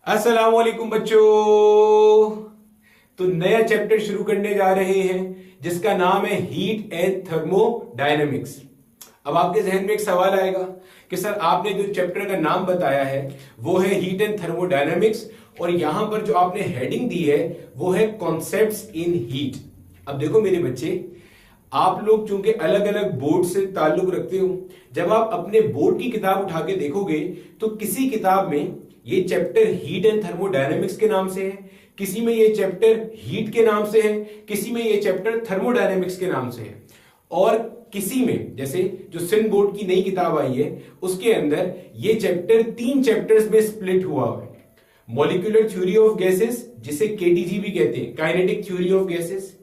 अस्सलाम वालेकुम बच्चों। तो नया चैप्टर शुरू करने जा रहे हैं जिसका नाम है हीट एंड थर्मोडायनेमिक्स। अब आपके जहन में एक सवाल आएगा कि सर आपने जो चैप्टर का नाम बताया है वो है हीट एंड थर्मोडायनेमिक्स और यहां पर जो आपने हेडिंग दी है वो है कॉन्सेप्ट्स इन हीट। अब देखो मेरे बच्चे, आप लोग चूंकि अलग अलग बोर्ड से ताल्लुक रखते हो, जब आप अपने बोर्ड की किताब उठा के देखोगे तो किसी किताब में ये चैप्टर हीट एंड थर्मोडायनेमिक्स के नाम से है, किसी में ये चैप्टर हीट के नाम से है, किसी में ये चैप्टर थर्मोडायनेमिक्स के नाम से है, और किसी में जैसे जो सिंध बोर्ड की नई किताब आई है उसके अंदर ये चैप्टर 3 चैप्टर्स में स्प्लिट हुआ है। मॉलिक्यूलर थ्योरी ऑफ गैसेस, जिसे केटीजी भी कहते हैं, काइनेटिक थ्योरी ऑफ गैसेस,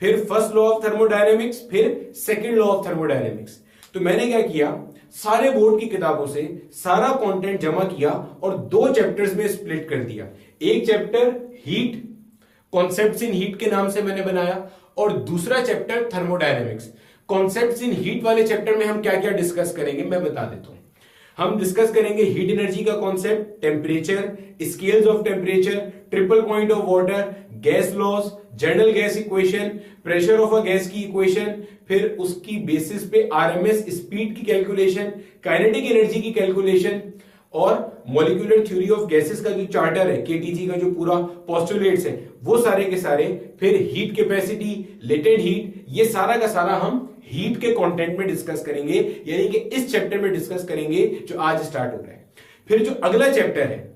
फिर फर्स्ट लॉ ऑफ थर्मोडायनेमिक्स, फिर सेकंड लॉ ऑफ थर्मोडायनेमिक्स। तो मैंने क्या किया, सारे बोर्ड की किताबों से सारा कंटेंट जमा किया और 2 चैप्टर्स में स्प्लिट कर दिया। एक chapter heat, concepts in heat के नाम से मैंने बनाया, और दूसरा chapter thermodynamics. Concepts in heat वाले चैप्टर में हम क्या क्या डिस्कस करेंगे मैं बता देता हूं। हम डिस्कस करेंगे हीट एनर्जी का concept, temperature, scales of temperature, triple point of water, gas laws, general gas equation, pressure of a gas की इक्वेशन, फिर उसकी बेसिस पे आरएमएस स्पीड की कैलकुलेशन, काइनेटिक एनर्जी की कैलकुलेशन, और मॉलिक्यूलर थ्योरी ऑफ गैसेस का जो चार्टर है, केटीजी का जो पूरा पोस्टुलेट्स है वो सारे के सारे, फिर हीट कैपेसिटी, लेटेंट हीट, ये सारा का सारा हम हीट के कंटेंट में डिस्कस करेंगे, यानी कि इस चैप्टर में डिस्कस करेंगे जो आज स्टार्ट हो रहा है। फिर जो अगला चैप्टर है,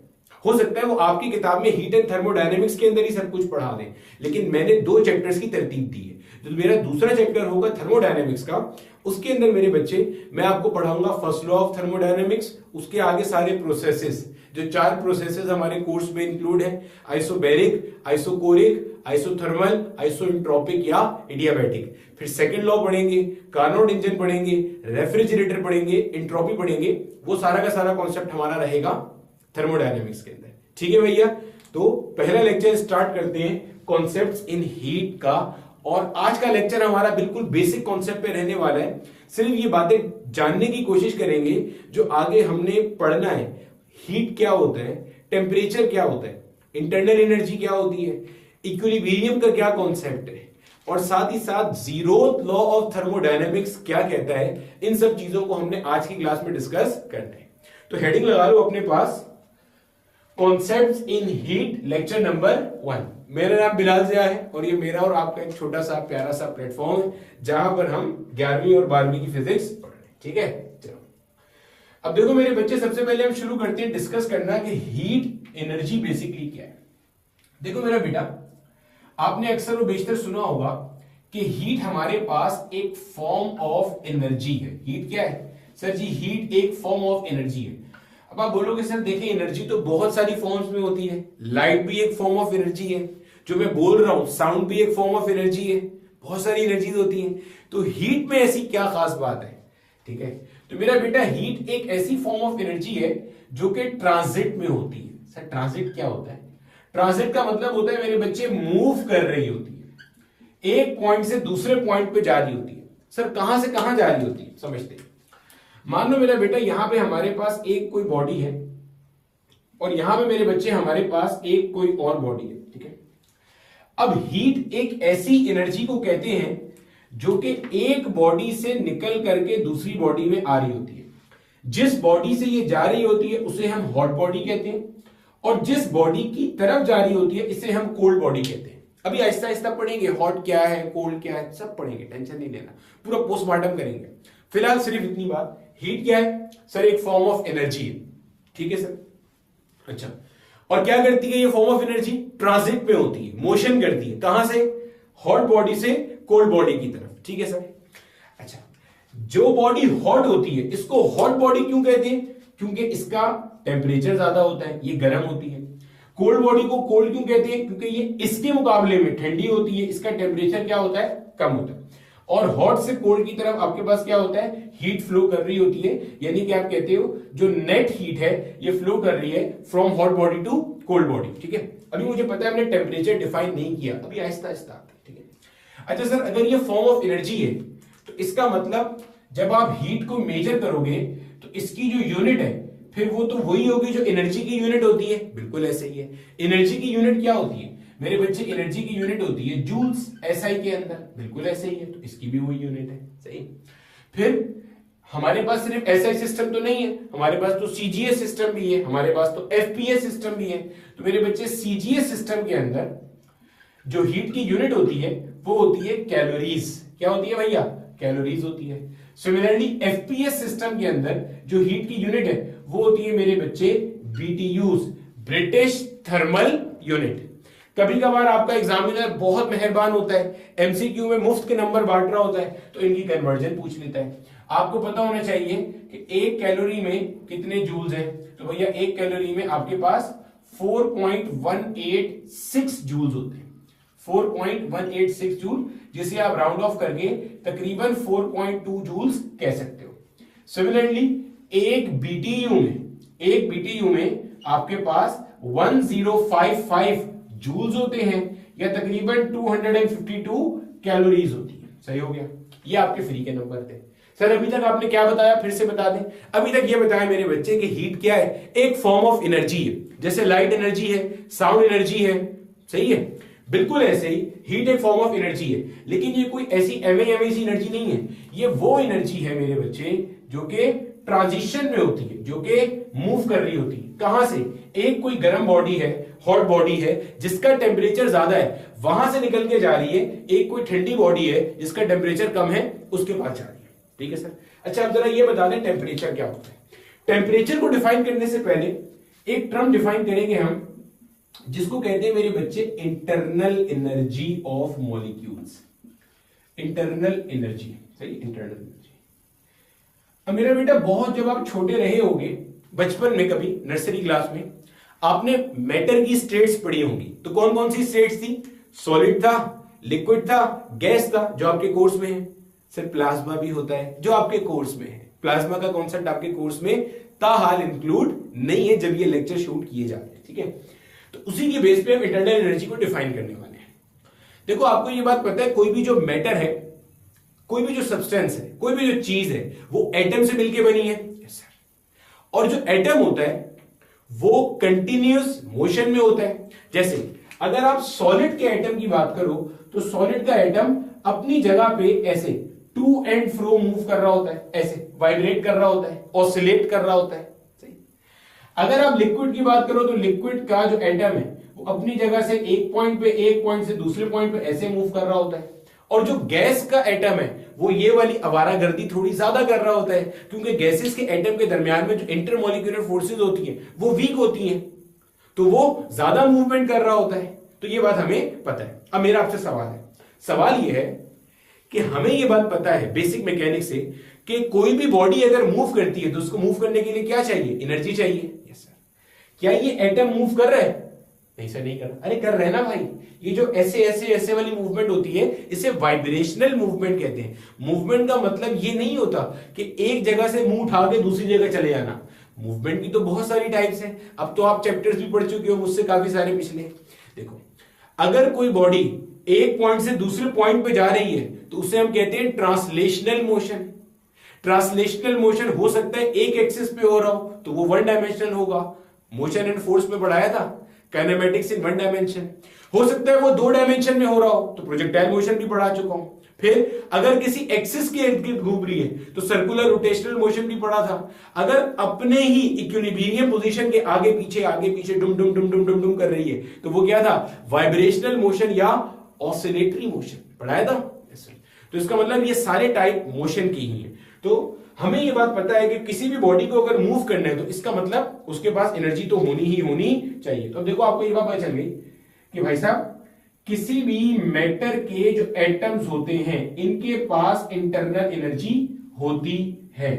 हो सकता है वो आपकी किताब में हीट एंड थर्मोडायनेमिक्स के अंदर ही सब कुछ पढ़ा दें, लेकिन मैंने 2 चैप्टर्स की तरतीब दी है। जो मेरा दूसरा चैप्टर होगा थर्मोडायनेमिक्स का, उसके अंदर मेरे बच्चे मैं आपको पढ़ाऊंगा फर्स्ट लॉ ऑफ थर्मोडायनेमिक्स, उसके आगे सारे प्रोसेसेस, जो 4 प्रोसेसेस हमारे कोर्स में इंक्लूड है, आइसोबैरिक, आइसोकोरिक, आइसोथर्मल, आइसोएंट्रोपिक या एडियाबैटिक। फिर सेकंड लॉ पढ़ेंगे, कार्नोट इंजन पढ़ेंगे, रेफ्रिजरेटर पढ़ेंगे, एंट्रोपी पढ़ेंगे। वो सारा का सारा कॉन्सेप्ट हमारा रहेगा थर्मोडायनेमिक्स के अंदर। ठीक है भैया, तो पहला लेक्चर स्टार्ट करते हैं कॉन्सेप्ट्स इन हीट का। और आज का लेक्चर हमारा बिल्कुल बेसिक कॉन्सेप्ट पे रहने वाला है। सिर्फ ये बातें जानने की कोशिश करेंगे जो आगे हमने पढ़ना है। हीट क्या होता है, टेम्परेचर क्या होता है, इंटरनल एनर्जी क्या होती है, इक्विलिब्रियम का क्या कॉन्सेप्ट है, और साथ ही साथ जीरोथ लॉ ऑफ थर्मोडायनेमिक्स क्या कहता है। इन सब चीजों को हमने आज की क्लास में डिस्कस करना है। तो हेडिंग लगा लो अपने पास, concepts in heat, lecture number 1। मेरा नाम बिलाल ज़िया है और ये मेरा और आपका एक छोटा सा प्यारा सा प्लेटफॉर्म है जहां पर हम 11वीं और 12वीं की फिजिक्स पढ़ रहे हैं। ठीक है, चलो अब देखो मेरे बच्चे, सबसे पहले हम शुरू करते हैं डिस्कस करना कि हीट एनर्जी बेसिकली क्या है। देखो मेरा बेटा, आपने अक्सर और बेशतर सुना होगा कि हीट हमारे पास एक फॉर्म ऑफ एनर्जी है। हीट क्या है सर जी? हीट एक फॉर्म ऑफ एनर्जी है। अब आप बोलोगे सर देखिए एनर्जी तो बहुत सारी फॉर्म्स में होती है, लाइट भी एक फॉर्म ऑफ एनर्जी है, जो मैं बोल रहा हूं साउंड भी एक फॉर्म ऑफ एनर्जी है, बहुत सारी एनर्जीज होती हैं। तो हीट में ऐसी क्या खास बात है? ठीक है, तो मेरा बेटा हीट एक ऐसी फॉर्म ऑफ एनर्जी है जो कि ट्रांजिट में होती है। सर ट्रांजिट क्या होता है? ट्रांजिट का मतलब होता है मेरे बच्चे मूव कर रही होती है, एक पॉइंट से दूसरे पॉइंट पे जा रही होती है। सर कहां से कहां जा रही होती है समझते हैं? मान लो मेरा बेटा यहां पे हमारे पास एक कोई बॉडी है और यहां पे मेरे बच्चे हमारे पास एक कोई और बॉडी है। ठीक है, अब हीट एक ऐसी एनर्जी को कहते हैं जो कि एक बॉडी से निकल करके दूसरी बॉडी में आ रही होती है। जिस बॉडी से ये जा रही होती है उसे हम हॉट बॉडी कहते हैं, और जिस बॉडी की तरफ जा रही होती है इसे हम कोल्ड बॉडी कहते हैं। अभी आहिस्ता आहिस्ता पढ़ेंगे, हॉट क्या है, कोल्ड क्या है, सब पढ़ेंगे, टेंशन नहीं लेना, पूरा पोस्टमार्टम करेंगे। फिलहाल सिर्फ इतनी बात, हीट क्या है सर? एक फॉर्म ऑफ एनर्जी है। ठीक है सर, अच्छा, और क्या करती है ये फॉर्म ऑफ एनर्जी? ट्रांजिट में होती है, मोशन करती है। कहां से? हॉट बॉडी से कोल्ड बॉडी की तरफ। ठीक है सर, अच्छा, जो बॉडी हॉट होती है इसको हॉट बॉडी क्यों कहते हैं? क्योंकि इसका टेम्परेचर ज्यादा होता है, ये गर्म होती है। कोल्ड बॉडी को कोल्ड क्यों कहते हैं? क्योंकि ये इसके मुकाबले में ठंडी होती है, इसका टेम्परेचर क्या होता है? कम होता है। और हॉट से कोल्ड की तरफ आपके पास क्या होता है? हीट फ्लो कर रही होती है, यानी कि आप कहते हो जो नेट हीट है ये फ्लो कर रही है from hot body to cold body. ठीक है, अभी मुझे पता है हमने टेम्परेचर डिफाइन नहीं किया, अभी आहिस्ता आहिस्ता आता है। ठीक है, अच्छा सर अगर ये फॉर्म ऑफ एनर्जी है तो इसका मतलब जब आप हीट को मेजर करोगे तो इसकी जो यूनिट है फिर वो तो वही होगी जो एनर्जी की यूनिट होती है, बिल्कुल ऐसे ही है। एनर्जी की यूनिट क्या होती है मेरे बच्चे? एनर्जी की यूनिट होती है जूल्स, एसआई के अंदर, बिल्कुल ऐसे ही है, तो इसकी भी वही यूनिट है, सही। फिर हमारे पास सिर्फ एसआई सिस्टम तो नहीं है, हमारे पास तो सीजीएस सिस्टम भी है, हमारे पास तो एफपीएस सिस्टम भी है। तो मेरे बच्चे सीजीएस सिस्टम के अंदर जो हीट की यूनिट होती है वो होती है कैलोरीज। क्या होती है भैया? कैलोरीज होती है। सिमिलरली एफपीएस सिस्टम के अंदर जो हीट की यूनिट है वो होती है मेरे बच्चे बीटीयूज, ब्रिटिश थर्मल यूनिट। कभी कभार आपका एग्जामिनर बहुत मेहरबान होता है, एमसीक्यू में मुफ्त के नंबर बांट रहा होता है तो इनकी कन्वर्जन पूछ लेता है। आपको पता होना चाहिए कि एक कैलोरी में कितने जूल्स हैं, तो भैया एक कैलोरी में आपके पास 4.186 जूल्स होते हैं। 4.186 जूल, जिसे आप राउंड ऑफ करके तकरीबन 4.2 जूल्स कह सकते हो। सिमिलरली एक बीटीयू में आपके पास 1055 जूल्स होते हैं या तकरीबन 252 कैलोरीज होती है। सही हो गया, ये आपके फ्री के नंबर थे। सर अभी तक आपने क्या बताया, फिर से बता दें। अभी तक ये बताया मेरे बच्चे कि हीट क्या है? एक फॉर्म ऑफ एनर्जी है, जैसे लाइट एनर्जी है, साउंड एनर्जी है, सही है, बिल्कुल ऐसे ही हीट एक फॉर्म ऑफ एनर्जी है। लेकिन ये कोई ऐसी एवे सी एनर्जी नहीं है, ये वो एनर्जी है मेरे बच्चे जो कि ट्रांजिशन में होती है, जो कि मूव कर रही होती है। कहां से? एक कोई गर्म बॉडी है, हॉट बॉडी है जिसका टेम्परेचर ज्यादा है, वहां से निकल के जा रही है। एक कोई ठंडी बॉडी है जिसका टेम्परेचर कम है, उसके पास जा रही है। ठीक है सर। अच्छा अब जरा ये बता दें टेम्परेचर क्या होता है। टेम्परेचर को डिफाइन करने से पहले एक टर्म डिफाइन करेंगे हम, जिसको कहते हैं मेरे बच्चे internal energy of molecules. Internal energy, सही, इंटरनल एनर्जी। अब मेरा बेटा बहुत जब आप छोटे रहे होंगे बचपन में, कभी नर्सरी क्लास में आपने मैटर की स्टेट्स पढ़ी होंगी। तो कौन कौन सी स्टेट्स थी? सॉलिड था, लिक्विड था, गैस था, जो आपके कोर्स में है। सर प्लाज्मा भी होता है जो आपके कोर्स में है। प्लाज्मा का कॉन्सेप्ट आपके कोर्स में ताहाल इंक्लूड नहीं है जब ये लेक्चर शूट किए जाते हैं, ठीक है। तो उसी के बेस पे हम इंटरनल एनर्जी को डिफाइन करने वाले हैं। देखो आपको ये बात पता है, कोई भी जो मैटर है, कोई भी जो सब्सटेंस है, कोई भी जो चीज है, वो एटम से मिलकर बनी है। Yes sir. और जो एटम होता है वो कंटिन्यूअस मोशन में होता है। जैसे अगर आप सॉलिड के एटम की बात करो तो सॉलिड का एटम अपनी जगह पे ऐसे टू एंड फ्रो मूव कर रहा होता है, ऐसे वाइब्रेट कर रहा होता है, ऑसिलेट कर रहा होता है। सही। अगर आप लिक्विड की बात करो तो लिक्विड का जो एटम है वो अपनी जगह से एक पॉइंट से दूसरे पॉइंट पे ऐसे मूव कर रहा होता है। और जो गैस का एटम है वो ये वाली आवारागर्दी थोड़ी ज्यादा कर रहा होता है, क्योंकि गैसेस के एटम के दरमियान में जो इंटरमॉलिक्यूलर फोर्सेस होती हैं वो वीक होती हैं, तो वो ज्यादा मूवमेंट कर रहा होता है। तो ये बात हमें पता है। अब मेरा आपसे सवाल है, सवाल ये है कि हमें ये बात पता है बेसिक मैकेनिक्स से कि कोई भी बॉडी अगर मूव करती है तो उसको मूव करने के लिए क्या चाहिए? एनर्जी चाहिए। Yes sir. क्या ये एटम मूव कर रहा है? नहीं सर, नहीं कर रहा। अरे कर रहे ना भाई। ये जो ऐसे वाली मूवमेंट होती है इसे वाइब्रेशनल मूवमेंट कहते हैं। मूवमेंट का मतलब ये नहीं होता कि एक जगह से मुंह उठा के दूसरी जगह चले जाना। मूवमेंट की तो बहुत सारी टाइप्स हैं। अब तो आप चैप्टर्स भी पढ़ चुके हो मुझसे काफी सारे पिछले। देखो अगर कोई बॉडी एक पॉइंट से दूसरे पॉइंट पे जा रही है तो उसे हम कहते हैं ट्रांसलेशनल मोशन। ट्रांसलेशनल मोशन हो सकता है एक एक्सिस पे हो रहा हो तो वो वन डायमेंशनल होगा। मोशन एंड फोर्स में पढ़ाया था काइनेमेटिक्स इन वन डायमेंशन। हो सकता है वो दो डायमेंशन में हो रहा हो तो प्रोजेक्टाइल मोशन भी पढ़ा चुका हूं। फिर अगर किसी एक्सिस के इर्द गिर्द घूम रही है तो सर्कुलर रोटेशनल मोशन भी पढ़ा था। अगर अपने ही इक्विलिब्रियम पोजीशन के आगे पीछे डुम डुम डुम डुम डुम डुम कर रही है तो वो क्या था? वाइब्रेशनल मोशन या ऑसिलेटरी मोशन पढ़ाया था। तो इसका मतलब ये सारे टाइप मोशन की ही है। तो हमें ये बात पता है कि किसी भी बॉडी को अगर मूव करना है तो इसका मतलब उसके पास एनर्जी तो होनी चाहिए। तो अब देखो आपको ये बात पता चल गई कि भाई साहब किसी भी मैटर के जो एटम्स होते हैं इनके पास इंटरनल एनर्जी होती है।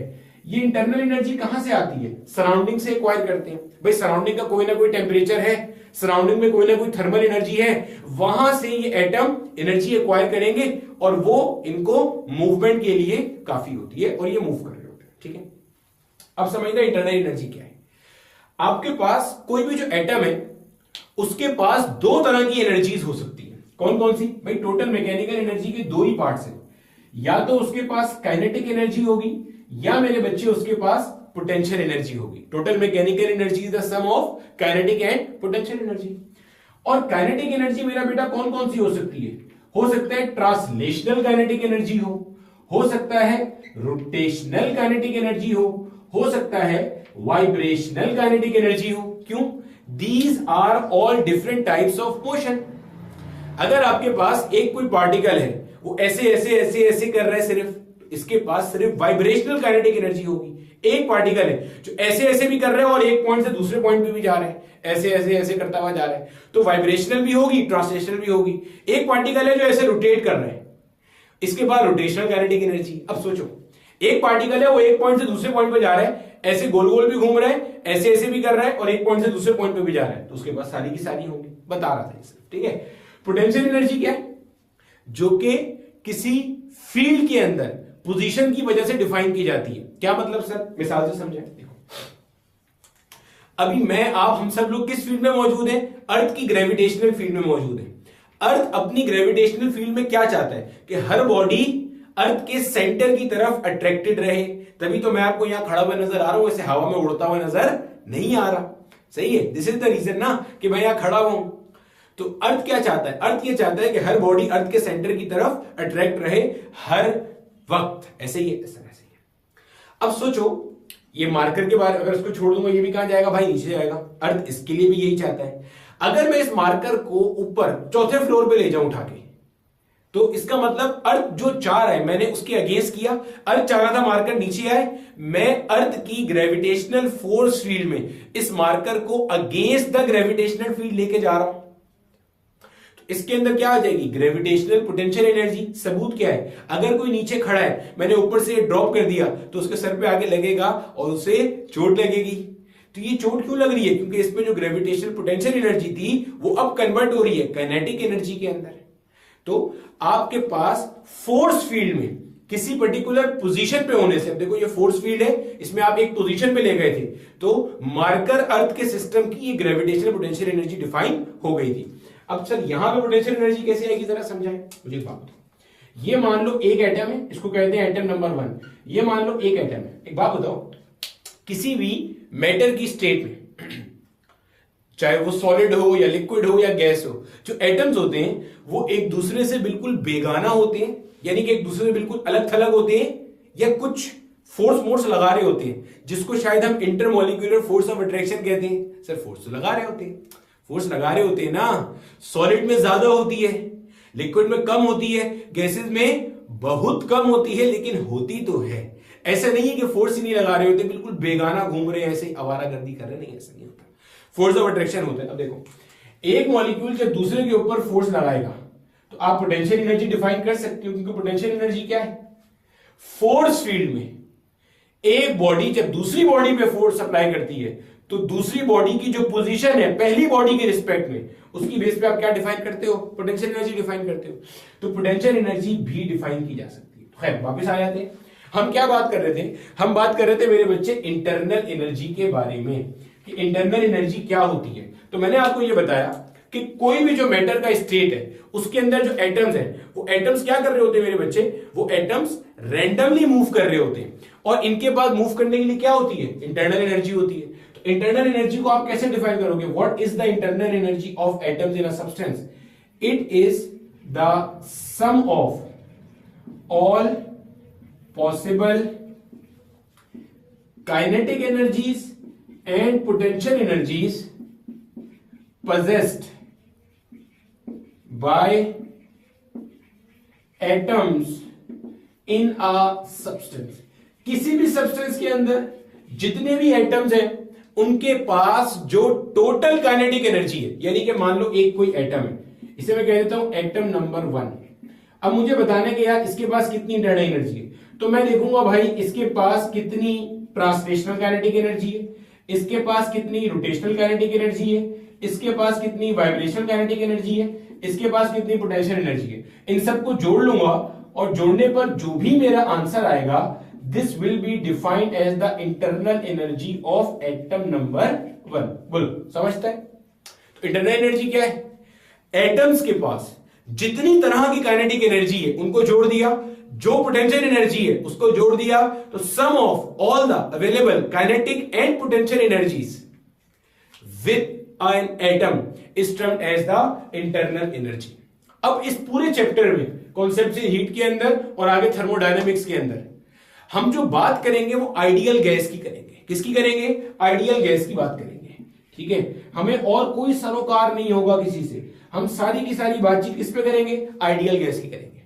ये इंटरनल एनर्जी कहां से आती है? सराउंडिंग से एक्वायर करते हैं। भाई सराउंडिंग का कोई ना कोई टेम्परेचर है, सराउंडिंग में कोई ना कोई थर्मल एनर्जी है, वहां से ये एटम एनर्जी एक्वायर करेंगे और वो इनको मूवमेंट के लिए काफी होती है और ये मूव कर रहे होते हैं। ठीक है, अब समझना इंटरनल एनर्जी क्या है। आपके पास कोई भी जो एटम है उसके पास दो तरह की एनर्जीज हो सकती है। कौन कौन सी? भाई टोटल मैकेनिकल एनर्जी के दो ही पार्ट्स हैं। या तो उसके पास काइनेटिक एनर्जी होगी या मेरे बच्चे उसके पास पोटेंशियल एनर्जी होगी। Total mechanical energy is the sum of kinetic and potential energy. और काइनेटिक एनर्जी मेरा बेटा कौन कौन सी हो सकती है? हो सकता है ट्रांसलेशनल काइनेटिक एनर्जी हो सकता है रोटेशनल काइनेटिक एनर्जी हो सकता है वाइब्रेशनल काइनेटिक एनर्जी हो। क्यों? These are all different types of motion. अगर आपके पास एक कोई पार्टिकल है, वो ऐसे ऐसे ऐसे ऐसे कर रहा है सिर्फ, इसके पास सिर्फ वाइब्रेशनल काइनेटिक एनर्जी होगी। एक पार्टिकल है जो ऐसे ऐसे भी कर रहा है और एक पॉइंट से दूसरे पॉइंट पे भी जा रहा है, ऐसे ऐसे ऐसे करता हुआ जा रहा है, तो वाइब्रेशनल भी होगी, ट्रांसलेशनल भी होगी। एक पार्टिकल है जो ऐसे रोटेट कर रहा है, इसके बाद रोटेशनल काइनेटिक एनर्जी। अब सोचो, एक पार्टिकल है वो एक पॉइंट से दूसरे पॉइंट पे जा रहा है, ऐसे गोल गोल भी घूम रहा है, ऐसे ऐसे भी कर रहा है और एक पॉइंट से दूसरे पॉइंट पे भी जा रहा है, तो उसके पास सारी की सारी होंगी। बता रहा था सिर्फ, ठीक है। पोटेंशियल एनर्जी क्या है? जो कि किसी फील्ड के अंदर पोजीशन की वजह से डिफाइन की जाती है। क्या मतलब सर? मिसाल से समझाएं। देखो, अभी मैं आप हम सब लोग किस फील्ड में मौजूद हैं? अर्थ की ग्रेविटेशनल फील्ड में मौजूद है। अर्थ अपनी ग्रेविटेशनल फील्ड में क्या चाहता है कि हर बॉडी अर्थ के सेंटर की तरफ अट्रैक्टेड रहे। तभी तो मैं आपको यहां खड़ा हुआ नजर आ रहा हूं, ऐसे हवा में उड़ता हुआ नजर नहीं आ रहा। सही है, दिस इज द रीजन ना कि मैं यहां खड़ा हुआ हूं। तो अर्थ क्या चाहता है? अर्थ ये चाहता है कि हर बॉडी अर्थ के सेंटर की तरफ अट्रैक्ट रहे हर वक्त। ऐसे ही है, ऐसे ही है। अब सोचो, ये मार्कर के बारे अगर इसको छोड़ दूंगा, ये भी कहां जाएगा भाई? नीचे जाएगा। अर्थ इसके लिए भी यही चाहता है। अगर मैं इस मार्कर को ऊपर चौथे फ्लोर पे ले जाऊं उठा के, तो इसका मतलब अर्थ जो चाह रहा है, मैंने उसके अगेंस्ट किया। अर्थ चाह रहा था मार्कर नीचे आए, मैं अर्थ की ग्रेविटेशनल फोर्स फील्ड में इस मार्कर को अगेंस्ट द ग्रेविटेशनल फील्ड लेके जा रहा हूं। इसके अंदर क्या आ जाएगी? Gravitational potential energy. सबूत क्या है? अगर कोई नीचे खड़ा है, मैंने ऊपर से ड्रॉप कर दिया, तो उसके सर पे आगे लगेगा और उसे चोट लगेगी। तो ये चोट क्यों लग रही है? क्योंकि इसमें जो ग्रेविटेशनल पोटेंशियल एनर्जी थी वो अब कन्वर्ट हो रही है काइनेटिक एनर्जी के अंदर। तो आपके पास फोर्स फील्ड में किसी पर्टिकुलर पोजीशन पे होने से, अब देखो ये फोर्स फील्ड है, इसमें आप एक पोजीशन पे ले गए थे, तो मार्कर अर्थ के सिस्टम की ये ग्रेविटेशनल पोटेंशियल एनर्जी डिफाइन हो गई थी। अब सर यहां पे पोटेंशियल एनर्जी कैसे आएगी, जरा समझाएं मुझे एक बात। ये मान लो एक एटम है, इसको कहते हैं एटम नंबर 1। ये मान लो एक एटम है। एक बात बताओ, किसी भी मैटर की स्टेट में, चाहे वो सॉलिड हो या लिक्विड हो या गैस हो, जो एटम्स होते हैं वो एक दूसरे से बिल्कुल बेगाना होते हैं, यानी कि एक दूसरे से बिल्कुल अलग थलग होते हैं, या कुछ फोर्स लगा रहे होते हैं, जिसको शायद हम इंटरमोलिक्यूलर फोर्स ऑफ अट्रैक्शन कहते हैं। सर फोर्स तो लगा रहे होते हैं, फोर्स लगा रहे होते हैं ना। सॉलिड में ज्यादा होती है, लिक्विड में कम होती है, गैसेस में बहुत कम होती है, लेकिन होती तो है। ऐसा नहीं है कि फोर्स ही नहीं लगा रहे होते, बिल्कुल बेगाना घूम रहे हैं, ऐसे आवारागर्दी कर रहे, नहीं, ऐसा नहीं होता। फोर्स ऑफ अट्रैक्शन होता है। अब देखो, एक मॉलिक्यूल जब दूसरे के ऊपर फोर्स लगाएगा तो आप पोटेंशियल एनर्जी डिफाइन कर सकते हो, क्योंकि पोटेंशियल एनर्जी क्या है? फोर्स फील्ड में एक बॉडी जब दूसरी बॉडी पे फोर्स अप्लाई करती है, तो दूसरी बॉडी की जो पोजीशन है पहली बॉडी के रिस्पेक्ट में, उसकी बेस पे आप क्या डिफाइन करते हो? पोटेंशियल एनर्जी डिफाइन करते हो। तो पोटेंशियल एनर्जी भी डिफाइन की जा सकती है। तो खैर वापस आ जाते हैं, हम क्या बात कर रहे थे? हम बात कर रहे थे मेरे बच्चे इंटरनल एनर्जी के बारे में, कि इंटरनल एनर्जी क्या होती है। तो मैंने आपको यह बताया कि कोई भी जो मैटर का स्टेट है, उसके अंदर जो एटम्स हैं, वो एटम्स क्या कर रहे होते हैं मेरे बच्चे? वो एटम्स रैंडमली मूव कर रहे होते हैं, और इनके पास मूव करने के लिए क्या होती है? इंटरनल एनर्जी होती है। तो इंटरनल एनर्जी को आप कैसे डिफाइन करोगे? What is the internal energy of atoms in a substance? It is the sum of all possible kinetic energies and potential energies possessed by atoms in a substance। किसी भी substance के अंदर जितने भी एटम्स हैं, उनके पास जो टोटल काइनेटिक एनर्जी है, यानी कि मान लो एक कोई एटम है, इसे मैं कह देता हूं एटम नंबर 1। अब मुझे बताने के यार इसके पास कितनी इंटरनल एनर्जी है, तो मैं देखूंगा भाई इसके पास कितनी ट्रांसलेशनल काइनेटिक एनर्जी है, इसके पास कितनी रोटेशनल काइनेटिक एनर्जी है, इसके पास कितनी वाइब्रेशनल काइनेटिक एनर्जी है, इसके पास कितनी पोटेंशियल एनर्जी है। इन सबको जोड़ लूंगा और जोड़ने पर जो भी मेरा आंसर आएगा, this will be defined as the internal energy of atom number 1। बोलो समझता है? तो इंटरनल एनर्जी क्या है? एटम्स के पास जितनी तरह की काइनेटिक एनर्जी है उनको जोड़ दिया, जो पोटेंशियल एनर्जी है उसको जोड़ दिया तो sum of all the available kinetic and potential energies with an atom is termed as the internal energy. अब इस पूरे चैप्टर में कॉन्सेप्ट से हीट के अंदर और आगे थर्मोडायनेमिक्स के अंदर हम जो बात करेंगे वो आइडियल गैस की करेंगे। किसकी करेंगे? आइडियल गैस की बात करेंगे। ठीक है, हमें और कोई सरोकार नहीं होगा किसी से, हम सारी की सारी बातचीत किस पे करेंगे? आइडियल गैस की करेंगे।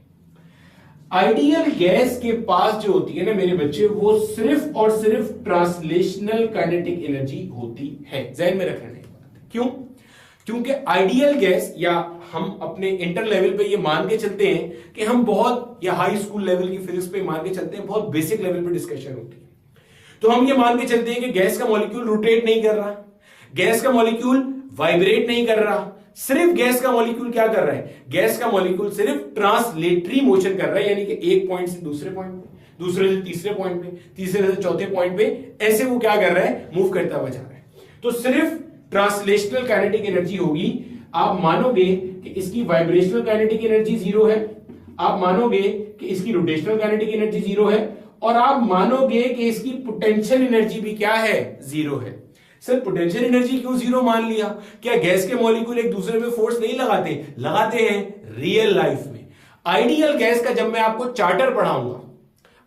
आइडियल गैस के पास जो होती है ना मेरे बच्चे, वो सिर्फ और सिर्फ ट्रांसलेशनल काइनेटिक एनर्जी होती है। ध्यान में रखना है। क्यों? क्योंकि आइडियल गैस, या हम अपने इंटर लेवल पे ये मान के चलते हैं कि हम बहुत, या हाई स्कूल लेवल की फिजिक्स पे मान के चलते हैं, बहुत बेसिक लेवल पे डिस्कशन होती है, तो हम ये मान के चलते हैं कि गैस का मॉलिक्यूल रोटेट नहीं कर रहा, गैस का मॉलिक्यूल वाइब्रेट नहीं कर रहा, सिर्फ गैस का मॉलिक्यूल क्या कर रहा है? गैस का मॉलिक्यूल सिर्फ ट्रांसलेटरी मोशन कर रहा है, यानी कि एक पॉइंट से दूसरे पॉइंट पे, दूसरे से तीसरे पॉइंट पे, तीसरे से चौथे पॉइंट पे, ऐसे वो क्या कर रहा है? मूव करता हुआ जा रहा है। तो सिर्फ ट्रांसलेशनल काइनेटिक एनर्जी होगी। आप मानोगे कि इसकी वाइब्रेशनल काइनेटिक एनर्जी जीरो है, आप मानोगे कि इसकी रोटेशनल काइनेटिक एनर्जी जीरो है, और आप मानोगे कि इसकी पोटेंशियल एनर्जी भी क्या है? जीरो है। सर पोटेंशियल एनर्जी क्यों जीरो मान लिया? क्या गैस के मॉलिक्यूल एक दूसरे में फोर्स नहीं लगाते? लगाते हैं रियल लाइफ में। आइडियल गैस का जब मैं आपको चार्टर पढ़ाऊंगा,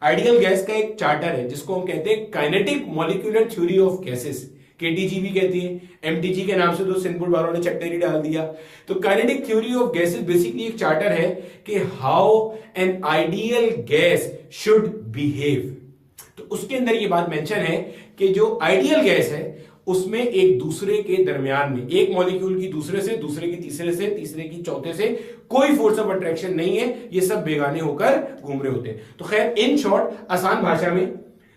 आइडियल गैस का एक चार्टर है जिसको हम कहते हैं kinetic molecular theory of gases, KTG भी कहती है, एमटीजी के नाम से तो सिंपल वालों ने चैप्टर ही डाल दिया। तो kinetic theory of gases basically एक चार्टर है कि how an ideal gas should behave. तो उसके अंदर ये बात मेंशन है कि जो आइडियल गैस है उसमें एक दूसरे के दरमियान में, एक मॉलिक्यूल की दूसरे से, दूसरे की तीसरे से, तीसरे की चौथे से कोई फोर्स ऑफ अट्रैक्शन नहीं है, ये सब बेगाने होकर घूम रहे होते हैं। तो खैर इन शॉर्ट, आसान भाषा में,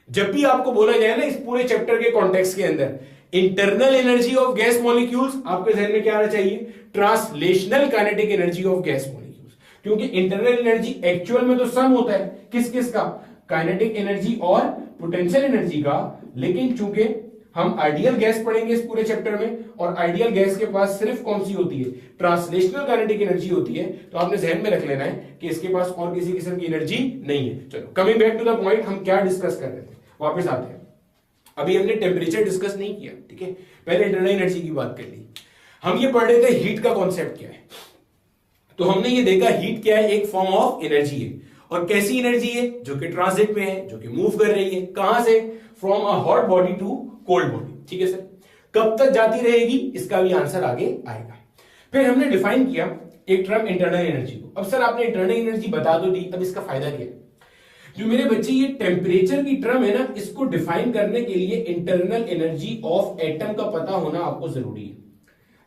जब भी आपको बोला जाए ना इस पूरे चैप्टर के कॉन्टेक्स्ट के अंदर internal energy of gas molecules, आपके ध्यान में क्या आना चाहिए? Translational kinetic energy of gas molecules. क्योंकि इंटरनल एनर्जी एक्चुअल में तो सम होता है किस किस का? काइनेटिक एनर्जी और पोटेंशियल एनर्जी का। लेकिन चूंकि हम आइडियल गैस पढ़ेंगे इस पूरे चैप्टर में, और आइडियल गैस के पास सिर्फ कौन सी होती है? ट्रांसलेशनल काइनेटिक एनर्जी होती है। तो आपने ध्यान में रख लेना है कि इसके पास और किसी किस्म की एनर्जी नहीं है। चलो coming back to the point, हम क्या डिस्कस कर रहे थे, वापस आते हैं। अभी हमने टेम्परेचर डिस्कस नहीं किया, ठीक है, पहले इंटरनल एनर्जी की बात कर ली। हम ये पढ़ रहे थे हीट का कॉन्सेप्ट क्या है। तो हमने ये देखा हीट क्या है? एक फॉर्म ऑफ एनर्जी है। और कैसी एनर्जी है? जो कि ट्रांजिट में है, जो कि मूव कर रही है। कहां से? From a hot body to cold body. ठीक है सर, कब तक जाती रहेगी? इसका भी आंसर आगे आएगा। फिर हमने डिफाइन किया एक टर्म इंटरनल एनर्जी को। अब सर आपने इंटरनल एनर्जी बता तो दी, अब इसका फायदा क्या है? जो मेरे बच्चे ये टेम्परेचर की टर्म है ना, इसको डिफाइन करने के लिए इंटरनल एनर्जी ऑफ एटम का पता होना आपको जरूरी है।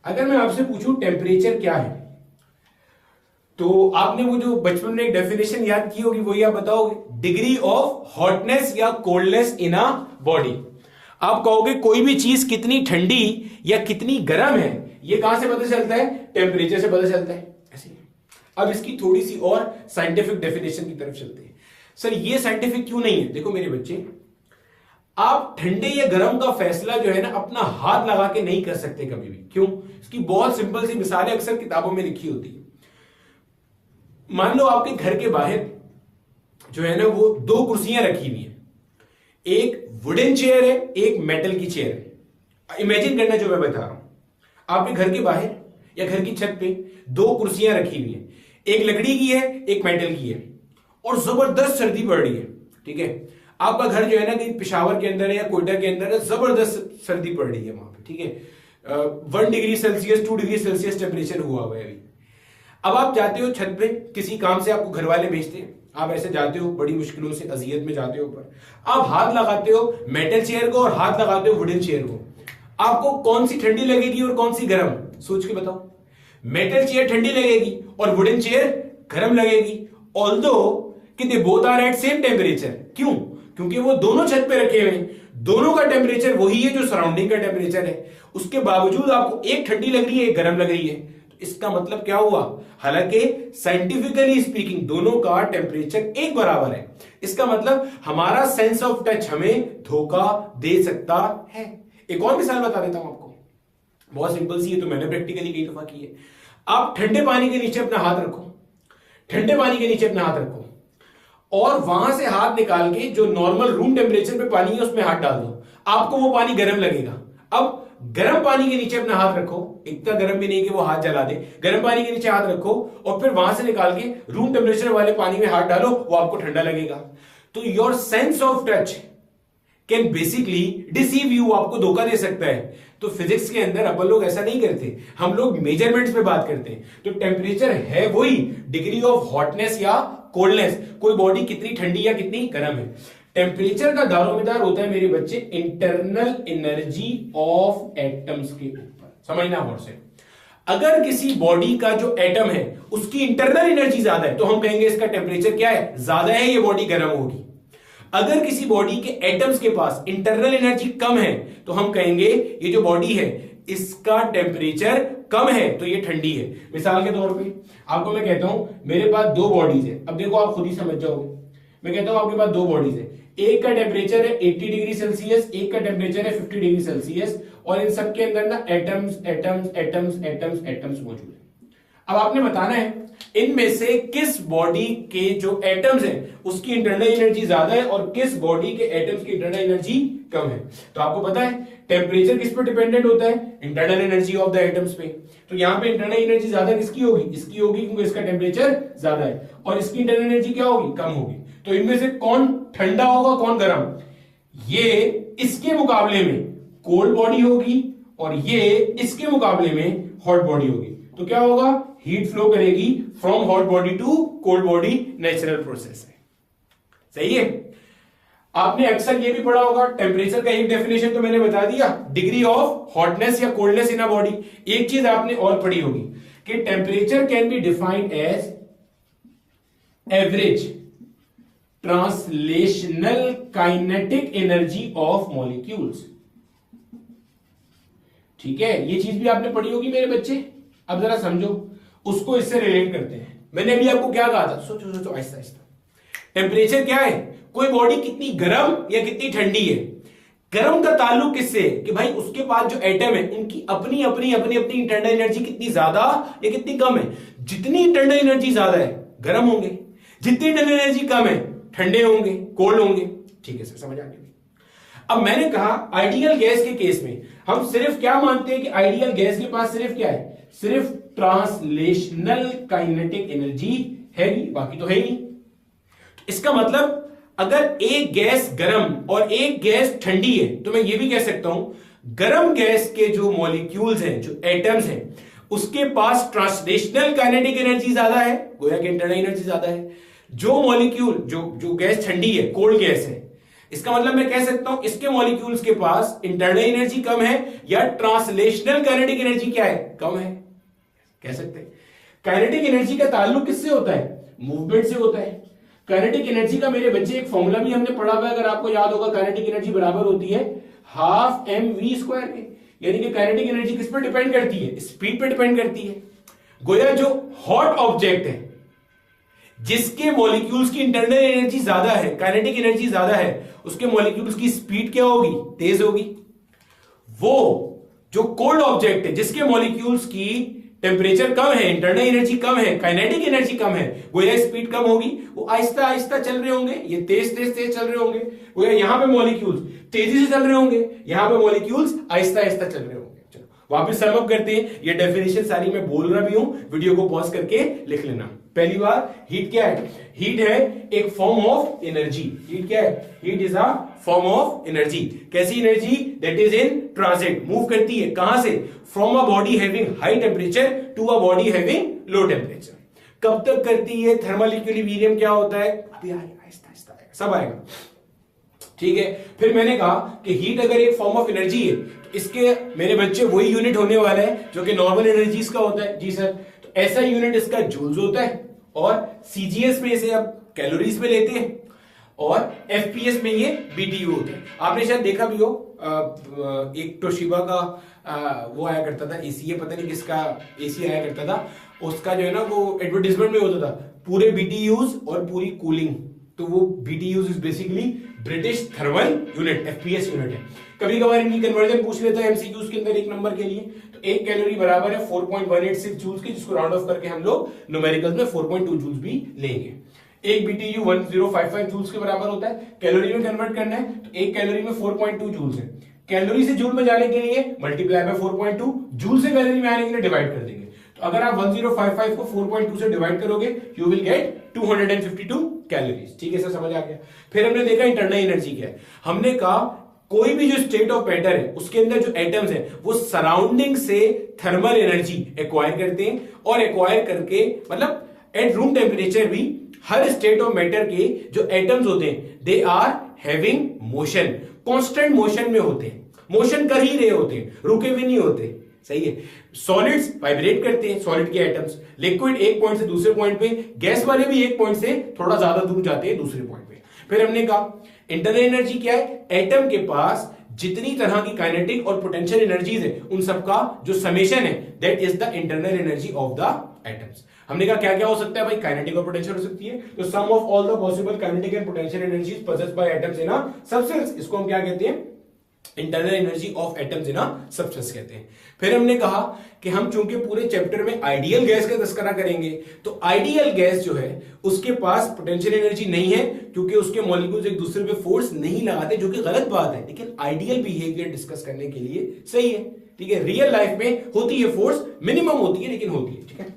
अगर मैं आपसे पूछूं टेम्परेचर क्या है, तो आपने वो जो बचपन में एक डेफिनेशन याद की होगी, वही आप बताओगे, डिग्री ऑफ हॉटनेस या कोल्डनेस इन अ बॉडी। आप कहोगे कोई भी चीज कितनी ठंडी या कितनी गर्म है, ये कहां से पता चलता है? टेम्परेचर से पता चलता है। ऐसे अब इसकी थोड़ी सी और साइंटिफिक डेफिनेशन की तरफ चलते हैं। सर ये साइंटिफिक क्यों नहीं है? देखो मेरे बच्चे, आप ठंडे या गर्म का फैसला जो है ना अपना हाथ लगा के नहीं कर सकते कभी भी। क्यों? इसकी बहुत सिंपल सी मिसालें अक्सर किताबों में लिखी होती है। मान लो आपके घर के बाहर जो है ना वो दो कुर्सियां रखी हुई हैं, एक वुडन चेयर है, एक मेटल की चेयर है। इमेजिन करना जो मैं बता रहा हूं, आपके घर के बाहर या घर की छत पे दो कुर्सियां रखी हुई हैं, एक लकड़ी की है, एक मेटल की है, और जबरदस्त सर्दी पड़ रही है। ठीक है, आपका घर जो है ना कि पेशावर के अंदर है या कोयटा के अंदर है, जबरदस्त सर्दी पड़ रही है वहां पे। ठीक है, 1 degree Celsius 2 degree Celsius temperature हुआ है अभी। अब आप जाते हो छत पे, किसी काम से आपको घर वाले भेजते हैं, आप ऐसे जाते हो, बड़ी मुश्किलों से अजियत में जाते हो ऊपर, आप हाथ लगाते हो मेटल चेयर को और हाथ लगाते हो वुडन चेयर को। आपको कौन सी ठंडी लगेगी और कौन सी गर्म? सोच के बताओ। मेटल चेयर ठंडी लगेगी और वुडन चेयर गर्म लगेगी, ऑल्दो कि they both are at same temperature. क्यों? क्योंकि वो दोनों छत पे रखे हुए हैं, दोनों का टेम्परेचर वही है जो सराउंडिंग का टेम्परेचर है। उसके बावजूद आपको एक ठंडी लग रही है, एक गर्म लग रही है। तो इसका मतलब क्या हुआ? हालांकि साइंटिफिकली स्पीकिंग दोनों का टेम्परेचर एक बराबर है। इसका मतलब हमारा सेंस ऑफ टच हमें धोखा दे सकता है। एक और मिसाल बता देता हूं आपको, बहुत सिंपल सी है, तो मैंने प्रैक्टिकली कई दफा की है। आप ठंडे पानी के नीचे अपना हाथ रखो, ठंडे पानी के नीचे अपना हाथ रखो, और वहां से हाथ निकाल के जो नॉर्मल रूम टेम्परेचर पे पानी है उसमें हाथ डाल दो, आपको वो पानी गर्म लगेगा। अब गर्म पानी के नीचे अपना हाथ रखो, इतना गर्म भी नहीं कि वो हाथ जला दे, गर्म पानी के नीचे हाथ रखो और फिर वहां से निकाल के रूम टेम्परेचर वाले पानी में हाथ डालो, वो आपको ठंडा लगेगा। तो your sense of touch can basically deceive you, आपको धोखा दे सकता है। तो फिजिक्स के अंदर अपन लोग ऐसा नहीं करते, हम लोग मेजरमेंट्स पे बात करते हैं। तो टेम्परेचर है वही डिग्री ऑफ हॉटनेस या कोल्डनेस, कोई बॉडी कितनी ठंडी या कितनी गर्म है। टेम्परेचर का दारोमदार होता है मेरे बच्चे इंटरनल एनर्जी ऑफ एटम्स के ऊपर, समझना गौर से। अगर किसी बॉडी का जो एटम है उसकी इंटरनल एनर्जी ज्यादा है तो हम कहेंगे इसका टेम्परेचर क्या है, ज्यादा है, ये बॉडी गर्म होगी। अगर किसी बॉडी के एटम्स के पास इंटरनल एनर्जी कम है तो हम कहेंगे ये जो बॉडी है इसका टेम्परेचर कम है तो ये ठंडी है। मिसाल के तौर पे आपको मैं कहता हूं मेरे पास दो बॉडीज है, अब देखो आप खुद ही समझ जाओगे। मैं कहता हूं आपके पास दो बॉडीज है, एक का टेम्परेचर है 80 डिग्री सेल्सियस, एक का टेम्परेचर है 50 डिग्री सेल्सियस, और इन सबके अंदर ना atoms atoms atoms atoms atoms मौजूद है। अब आपने बताना है इनमें से किस बॉडी के जो एटम्स हैं उसकी इंटरनल एनर्जी ज्यादा है और किस बॉडी के एटम्स की इंटरनल एनर्जी कम है। तो आपको पता है टेम्परेचर किस पर डिपेंडेंट होता है, internal energy of the atoms पे। तो यहां पे इंटरनल एनर्जी ज्यादा किसकी होगी, इसकी होगी, क्योंकि इसका टेम्परेचर ज्यादा है, और इसकी इंटरनल एनर्जी क्या होगी, कम होगी। तो इनमें से कौन ठंडा होगा कौन गर्म, ये इसके मुकाबले में कोल्ड बॉडी होगी और ये इसके मुकाबले में हॉट बॉडी होगी। तो क्या होगा, हीट फ्लो करेगी from hot body to cold body, natural process है। सही है। आपने अक्सर ये भी पढ़ा होगा, टेम्परेचर का एक डेफिनेशन तो मैंने बता दिया, डिग्री ऑफ हॉटनेस या कोल्डनेस इन अ बॉडी। एक चीज आपने और पढ़ी होगी कि temperature can be defined as average translational kinetic energy of molecules. ठीक है, ये चीज भी आपने पढ़ी होगी मेरे बच्चे। अब जरा समझो, उसको इससे रिलेट करते हैं। मैंने अभी आपको क्या कहा था, सोचो सोचो आहिस्ता आहिस्ता। टेम्परेचर क्या है, कोई बॉडी कितनी गर्म या कितनी ठंडी है। गर्म का ताल्लुक किससे है कि भाई उसके पास जो एटम है उनकी अपनी अपनी अपनी अपनी इंटरनल एनर्जी कितनी ज्यादा या कितनी कम है। जितनी इंटरनल एनर्जी ज्यादा है गर्म होंगे, जितनी इंटरनल एनर्जी कम है ठंडे होंगे, कोल्ड होंगे। ठीक है सर, समझ आ गया। अब मैंने कहा आइडियल गैस के केस में हम सिर्फ क्या मानते हैं कि आइडियल गैस के पास सिर्फ क्या है, सिर्फ ट्रांसलेशनल काइनेटिक एनर्जी है, बाकी तो है ही नहीं। इसका मतलब अगर एक गैस गर्म और एक गैस ठंडी है तो मैं ये भी कह सकता हूं गर्म गैस के जो मॉलिक्यूल्स हैं, जो एटम्स हैं, उसके पास ट्रांसलेशनल काइनेटिक एनर्जी ज्यादा है, गोया कि इंटरनल एनर्जी ज्यादा है। जो मॉलिक्यूल जो गैस ठंडी है, कोल्ड गैस है, इसका मतलब मैं कह सकता हूं इसके मॉलिक्यूल्स के पास इंटरनल एनर्जी कम है या ट्रांसलेशनल काइनेटिक एनर्जी क्या है, कम है, कह सकते हैं। काइनेटिक एनर्जी का ताल्लुक किससे होता है, मूवमेंट से होता है। काइनेटिक एनर्जी का मेरे बच्चे एक फॉर्मूला भी हमने पढ़ा हुआ है, अगर आपको याद होगा, काइनेटिक एनर्जी बराबर होती है हाफ mv² के। यानी कि काइनेटिक एनर्जी किस पर डिपेंड करती है, स्पीड पर डिपेंड करती है। गोया जो हॉट ऑब्जेक्ट है जिसके मॉलिक्यूल्स की इंटरनल एनर्जी ज्यादा है, काइनेटिक एनर्जी ज्यादा है, उसके मॉलिक्यूल्स की स्पीड क्या होगी, तेज होगी। वो जो कोल्ड ऑब्जेक्ट है जिसके मॉलिक्यूल्स की टेम्परेचर कम है, इंटरनल एनर्जी कम है, काइनेटिक एनर्जी कम है, गोया स्पीड कम होगी, वो आहिस्ता आहिस्ता चल रहे होंगे, ये तेज तेज तेज चल रहे होंगे। गोया यहां पे मॉलिक्यूल्स तेजी से चल रहे होंगे, यहां पे मॉलिक्यूल्स आहिस्ता आहिस्ता चल रहे होंगे। चलो वापस सम अप करते हैं। ये डेफिनेशन सारी मैं बोल रहा भी हूं, वीडियो को पॉज करके लिख लेना। पहली बार, हीट क्या है, हीट है एक फॉर्म ऑफ एनर्जी। हीट क्या है, heat is a form of energy. कैसी energy, that is in transit, move करती है कहां से, from a body having high temperature to a body having low temperature. कब तक करती है, थर्मल इक्विलिब्रियम क्या होता है, अभी आएगा, आहिस्ता आहिस्ता आएगा, सब आएगा। ठीक है, फिर मैंने कहा कि हीट अगर एक फॉर्म ऑफ एनर्जी है तो इसके मेरे बच्चे वही यूनिट होने वाला है जो कि नॉर्मल एनर्जीज का होता है। जी सर, तो ऐसा यूनिट इसका जूल्स होता है, और सीजीएस में इसे आप कैलोरीज में लेते हैं, और एफपीएस में ये बीटीयू होते हैं। आपने शायद देखा भी हो, एक टोशिबा का वो आया करता था एसी, है पता नहीं किसका एसी आया करता था, उसका जो है ना वो एडवर्टाइजमेंट में होता था पूरे बीटीयूज और पूरी कूलिंग। तो वो BTUs is basically British thermal unit, FPS unit है। कभी कभार इनकी कन्वर्जन पूछ लेता है एमसीक्यूज के अंदर एक नंबर के लिए। तो एक कैलोरी बराबर है 4.186 जूल्स के, जिसको राउंड ऑफ करके हम लोग न्यूमेरिकल्स में 4.2 जूल्स भी लेंगे। एक BTU 1055 जूल्स के बराबर होता है। कैलोरी में कन्वर्ट करना है तो एक कैलोरी में 4.2 जूल्स है। कैलोरी से जूल में जाने के लिए मल्टीप्लाई बाय 4.2, जूल से कैलोरी में आने के लिए डिवाइड कर देंगे। तो अगर आप 1055 को 4.2 से डिवाइड करोगे यू विल गेट 252 कैलोरीज। ठीक है सर, समझ आ गया। फिर हमने देखा इंटरनल एनर्जी क्या है। हमने कहा कोई भी जो स्टेट ऑफ मैटर है उसके अंदर जो एटम्स हैं वो सराउंडिंग से थर्मल एनर्जी एक्वायर करते हैं, और एक्वायर करके मतलब एट रूम टेम्परेचर भी हर स्टेट ऑफ मैटर के जो एटम्स होते हैं they are having motion, constant motion में होते हैं, मोशन कर ही रहे होते हैं, रुके हुए नहीं होते। सही है। सॉलिड्स वाइब्रेट करते हैं, सॉलिड के एटम्स, लिक्विड एक पॉइंट से दूसरे पॉइंट पे, गैस वाले भी एक पॉइंट से थोड़ा ज्यादा दूर जाते हैं दूसरे पॉइंट पे। फिर हमने कहा इंटरनल एनर्जी क्या है, एटम के पास जितनी तरह की काइनेटिक और पोटेंशियल एनर्जीज है उन सबका जो समेशन है that is the internal energy of the atoms. हमने कहा क्या क्या हो सकता है भाई, काइनेटिक और पोटेंशियल हो सकती है, तो sum of all the possible kinetic and potential energies possessed by atoms in a substance, इसको हम क्या कहते हैं, internal energy of atoms in a substance कहते हैं। फिर हमने कहा कि हम चूंकि पूरे चैप्टर में आइडियल गैस का तस्करा करेंगे तो आइडियल गैस जो है उसके पास पोटेंशियल एनर्जी नहीं है क्योंकि उसके मॉलिक्यूल्स एक दूसरे पे फोर्स नहीं लगाते, जो कि गलत बात है, लेकिन आइडियल बिहेवियर डिस्कस करने के लिए सही है। ठीक है, रियल लाइफ में होती है फोर्स, मिनिमम होती है लेकिन होती है। ठीक है,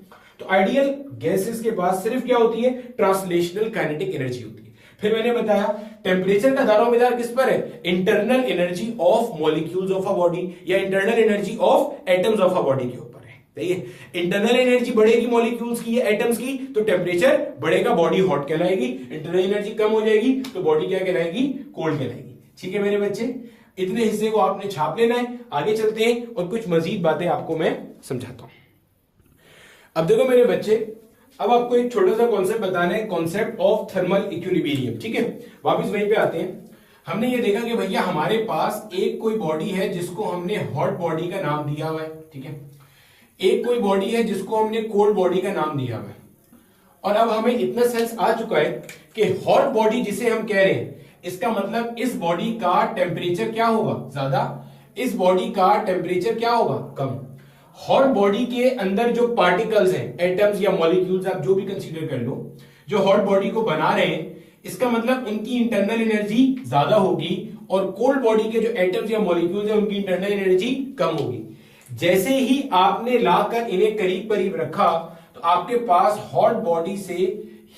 तो आइडियल गैसेस के पास सिर्फ क्या होती है, ट्रांसलेशनल काइनेटिक एनर्जी होती है। फिर मैंने बताया टेम्परेचर का दारोमदार किस पर है, internal energy of molecules of a body या internal energy of atoms of a body के ऊपर है। सही है, इंटरनल एनर्जी बढ़ेगी मॉलिक्यूल्स की या एटम्स की तो टेम्परेचर बढ़ेगा, बॉडी हॉट कहलाएगी। इंटरनल एनर्जी कम हो जाएगी तो बॉडी क्या कहलाएगी, कोल्ड कहलाएगी। ठीक है मेरे बच्चे, इतने हिस्से को आपने छाप लेना है। आगे चलते हैं और कुछ मजीद बातें आपको मैं समझाता हूं। अब देखो मेरे बच्चे, अब आपको एक छोटा सा कॉन्सेप्ट बताना है, कॉन्सेप्ट ऑफ थर्मल इक्विलिब्रियम। ठीक है, वापस वहीं पे आते हैं। हमने ये देखा कि भैया हमारे पास एक कोई बॉडी है जिसको हमने हॉट बॉडी का नाम दिया हुआ है। ठीक है, एक कोई बॉडी है जिसको हमने कोल्ड बॉडी का नाम दिया हुआ है, और अब हमें इतना सेंस आ चुका है कि हॉट बॉडी जिसे हम कह रहे हैं इसका मतलब इस बॉडी का टेम्परेचर क्या होगा, ज्यादा, इस बॉडी का टेम्परेचर क्या होगा, कम। हॉट बॉडी के अंदर जो पार्टिकल्स हैं, एटम्स या मॉलिक्यूल्स, आप जो भी कंसीडर कर लो, जो हॉट बॉडी को बना रहे हैं, इसका मतलब उनकी इंटरनल एनर्जी ज्यादा होगी, और कोल्ड बॉडी के जो एटम्स या मॉलिक्यूल्स हैं उनकी इंटरनल एनर्जी कम होगी। जैसे ही आपने लाकर इन्हें करीब करीब रखा तो आपके पास हॉट बॉडी से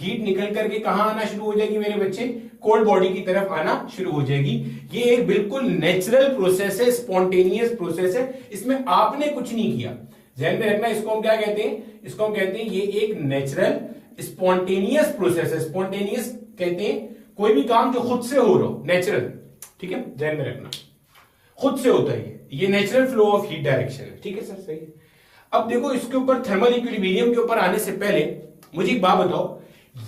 हीट निकल करके कहां आना शुरू हो जाएगी मेरे बच्चे, कोल्ड बॉडी की तरफ आना शुरू हो जाएगी। ये एक बिल्कुल नेचुरल प्रोसेस है, स्पॉन्टेनियस प्रोसेस है, इसमें आपने कुछ नहीं किया। ध्यान में रखना, इसको हम क्या कहते हैं, इसको हम कहते हैं ये एक नेचुरल स्पॉन्टेनियस प्रोसेस है। स्पॉन्टेनियस कहते हैं कोई भी काम जो खुद से हो रहा हो, नेचुरल। ठीक है, ध्यान में रखना, खुद से होता है ये natural flow of heat direction है। ठीक है सर, सही है। अब देखो इसके ऊपर थर्मल इक्विलिब्रियम के ऊपर आने से पहले मुझे एक बात बताओ,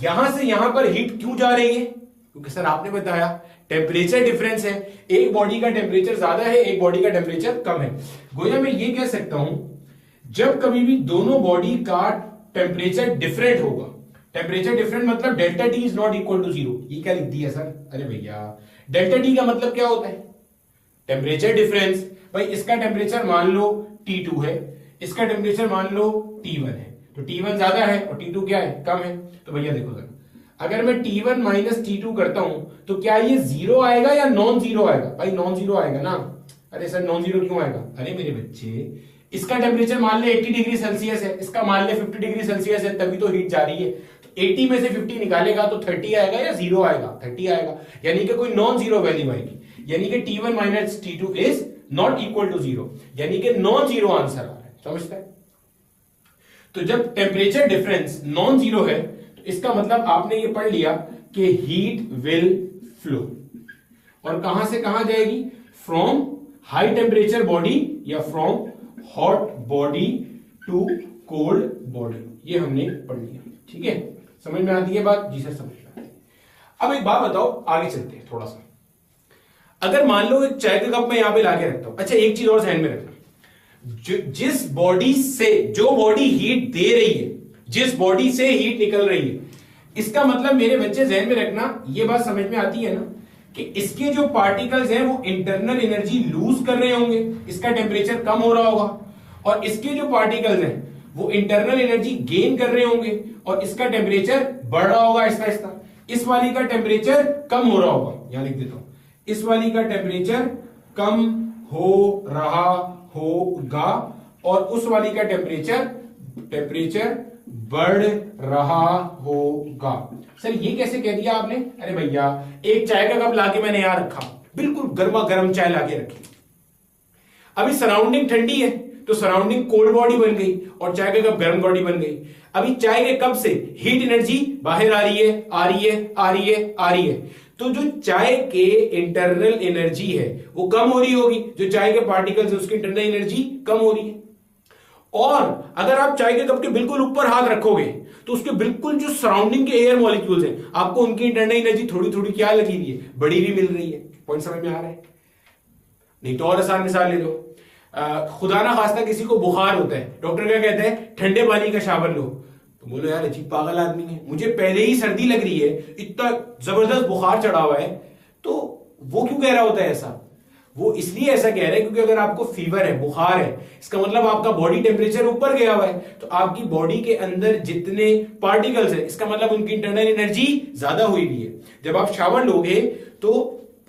यहां से यहां पर हीट क्यों जा रही है, क्योंकि सर आपने बताया टेम्परेचर डिफरेंस है, एक बॉडी का टेम्परेचर ज्यादा है, एक बॉडी का टेम्परेचर कम है। गोया मैं ये कह सकता हूं जब कभी भी दोनों बॉडी का टेम्परेचर डिफरेंट होगा, टेम्परेचर डिफरेंट मतलब delta T is not equal to zero. ये क्या लिख दिया सर, अरे भैया डेल्टा टी का मतलब क्या होता है, टेम्परेचर डिफरेंस। भाई इसका टेम्परेचर मान लो T2 है, इसका टेम्परेचर मान लो T1 है, तो T1 ज्यादा है और T2 क्या है, कम है। तो भैया देखो सर, अगर मैं T1 माइनस T2 करता हूं तो क्या ये जीरो आएगा या नॉन जीरो आएगा, भाई नॉन जीरो आएगा ना। अरे सर नॉन जीरो क्यों आएगा, अरे मेरे बच्चे इसका टेम्परेचर मान ले 80 डिग्री सेल्सियस है, इसका मान ले 50 डिग्री सेल्सियस है, तभी तो हीट जा रही है। तो 80 में से 50 निकालेगा तो 30 आएगा या जीरो आएगा, 30 आएगा, यानी कि कोई नॉन जीरो वैल्यू आएगी, यानी कि T1 minus T2 is not equal to zero, यानी कि नॉन जीरो आंसर आ रहा है। समझता है? तो जब टेम्परेचर डिफरेंस नॉन जीरो है तो इसका मतलब आपने ये पढ़ लिया कि हीट विल फ्लो, और कहां से कहां जाएगी, फ्रॉम हाई टेम्परेचर बॉडी या from hot body to cold body. ये हमने पढ़ लिया। ठीक है, समझ में आती है बात? जी सर समझ में आती है। अब एक बात बताओ, आगे चलते हैं थोड़ा सा। अगर मान लो एक चाय का कप मैं यहां पे लाके रखता हूं, अच्छा एक चीज और ध्यान में रखना, जिस बॉडी से जो बॉडी हीट दे रही है, जिस बॉडी से हीट निकल रही है, इसका मतलब मेरे बच्चे ध्यान में रखना, ये बात समझ में आती है ना कि इसके जो पार्टिकल्स हैं वो इंटरनल एनर्जी लूज कर रहे होंगे, इसका टेम्परेचर कम हो रहा होगा, और इसके जो पार्टिकल्स हैं वो इंटरनल एनर्जी गेन कर रहे होंगे, और इसका टेम्परेचर बढ़ रहा होगा आहिस्ता आहिस्ता, इस वाली का टेम्परेचर कम हो रहा होगा, यहां लिख देता हूं, इस वाली का टेम्परेचर कम हो रहा होगा और उस वाली का टेम्परेचर बढ़ रहा होगा। सर ये कैसे कह दिया आपने? अरे भैया एक चाय का कप लाके मैंने यहां रखा, बिल्कुल गर्मा गर्म चाय लाके रखी, अभी सराउंडिंग ठंडी है तो सराउंडिंग कोल्ड बॉडी बन गई और चाय का कप गर्म बॉडी बन गई। अभी चाय के कप से हीट एनर्जी बाहर आ रही है, आ रही है, आ रही है, आ रही है, तो जो चाय के इंटरनल एनर्जी है वो कम हो रही होगी, जो चाय के पार्टिकल्स है उसकी इंटरनल एनर्जी कम हो रही है। और अगर आप चाय के कप के बिल्कुल ऊपर हाथ रखोगे तो उसके बिल्कुल जो सराउंडिंग के एयर मॉलिक्यूल्स हैं आपको उनकी इंटरनल एनर्जी थोड़ी थोड़ी क्या लगी हुई है, बड़ी भी मिल रही है। पॉइंट समझ में आ रहा है? नहीं तो और आसान मिसाल ले लो, खुदा ना खास्ता किसी को बुखार होता है, डॉक्टर क्या कहता है, ठंडे पानी का शावर लो, तो बोलो यार अजीब पागल आदमी है, मुझे पहले ही सर्दी लग रही है, इतना जबरदस्त बुखार चढ़ा हुआ है, तो वो क्यों कह रहा होता है ऐसा? वो इसलिए ऐसा कह रहा है क्योंकि अगर आपको फीवर है, बुखार है, इसका मतलब आपका बॉडी टेम्परेचर ऊपर गया हुआ है, तो आपकी बॉडी के अंदर जितने पार्टिकल्स है इसका मतलब उनकी इंटरनल एनर्जी ज्यादा हुई भी है। जब आप शावर लोगे तो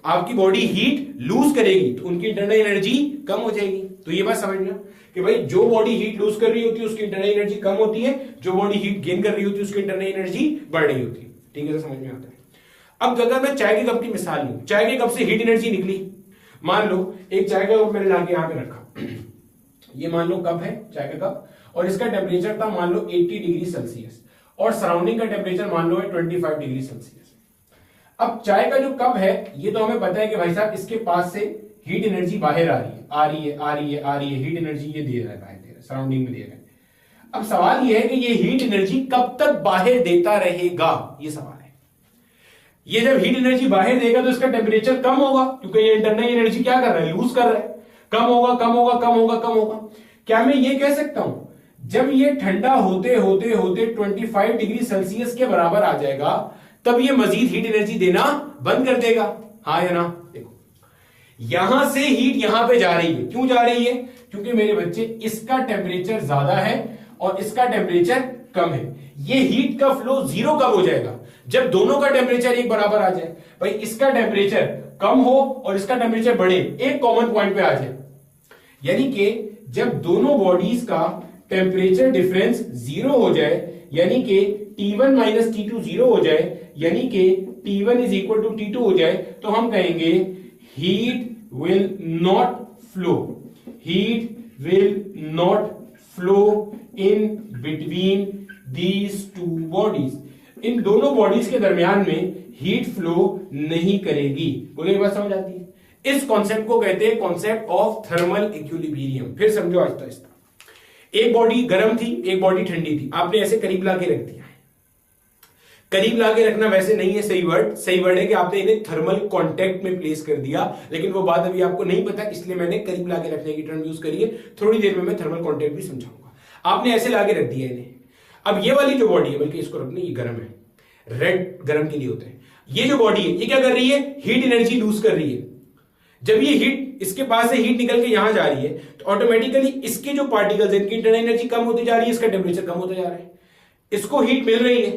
आपकी बॉडी हीट लूज करेगी तो उनकी इंटरनल एनर्जी कम हो जाएगी। तो ये बात समझना कि भाई जो बॉडी हीट लूज कर रही होती है उसकी इंटरनल एनर्जी कम होती है, जो बॉडी हीट गेन कर रही होती है उसकी इंटरनल एनर्जी बढ़ रही होती है। ठीक है, तो समझ में आता है। अब अगर मैं चाय के कप की मिसाल लूं, चाय के कप से हीट एनर्जी निकली, मान लो एक चाय का कप मैंने लाके यहां पे रखा, ये मान लो कप है चाय का कप और इसका टेम्परेचर था मान लो 80 डिग्री सेल्सियस और सराउंडिंग का टेम्परेचर मान लो है 25 डिग्री सेल्सियस। अब चाय का जो कप है ये तो हमें पता है कि भाई साहब इसके पास से हीट एनर्जी बाहर आ रही है, आ रही है, आ रही है, आ रही है, हीट एनर्जी ये दे रहा है, बाहर दे रहा है, सराउंडिंग में दे रहा है। अब सवाल ये है कि ये हीट एनर्जी कब तक बाहर देता रहेगा, ये सवाल है। ये जब हीट एनर्जी बाहर देगा तो इसका टेम्परेचर कम होगा क्योंकि ये इंटरनल एनर्जी क्या कर रहा है, लूज कर रहा है, कम होगा, कम होगा, कम होगा, कम होगा। क्या मैं ये कह सकता हूं जब ये ठंडा होते होते होते 25 डिग्री सेल्सियस के बराबर आ जाएगा तब ये मजीद हीट एनर्जी देना बंद कर देगा? हाँ या ना? देखो यहां से हीट यहां पे जा रही है, क्यों जा रही है? क्योंकि मेरे बच्चे इसका टेम्परेचर ज्यादा है और इसका टेम्परेचर कम है। ये हीट का फ्लो जीरो कब हो जाएगा? जब दोनों का टेम्परेचर एक बराबर आ जाए। भाई इसका टेम्परेचर कम हो और इसका टेम्परेचर बढ़े, एक कॉमन पॉइंट पे आ जाए, यानी कि जब दोनों बॉडीज का टेम्परेचर डिफरेंस जीरो हो जाए, यानी कि T1 माइनस T2 जीरो हो जाए, यानी कि T1 is equal to T2 हो जाए, तो हम कहेंगे heat will not flow, heat will not flow in between these two bodies. इन दोनों बॉडीज के दरमियान में हीट फ्लो नहीं करेगी। बोले बात समझ आती है? इस कॉन्सेप्ट को कहते हैं कॉन्सेप्ट ऑफ थर्मल इक्विलिब्रियम। फिर समझो आहिस्ता आहिस्ता। एक बॉडी गर्म थी, एक बॉडी ठंडी थी, आपने ऐसे करीब लाके रख दिया। करीब लाके रखना वैसे नहीं है सही वर्ड है कि आपने इन्हें थर्मल कांटेक्ट में प्लेस कर दिया, लेकिन वो बात अभी आपको नहीं पता इसलिए मैंने करीब लाके रखने की टर्म यूज करी है। थोड़ी देर में मैं थर्मल कांटेक्ट भी समझाऊंगा। आपने ऐसे लाके रख दिया इन्हें। अब ये वाली जो बॉडी है, बल्कि इसको रखना, ये गर्म है, रेड गर्म के लिए होता है। ये जो बॉडी है ये क्या कर रही है? हीट एनर्जी लूज कर रही है। जब ये हीट इसके पास से हीट निकल के यहां जा रही है तो ऑटोमेटिकली इसके जो पार्टिकल्स हैं इनकी इंटरनल एनर्जी कम होती जा रही है, इसका टेम्परेचर कम होता जा रहा है। इसको हीट मिल रही है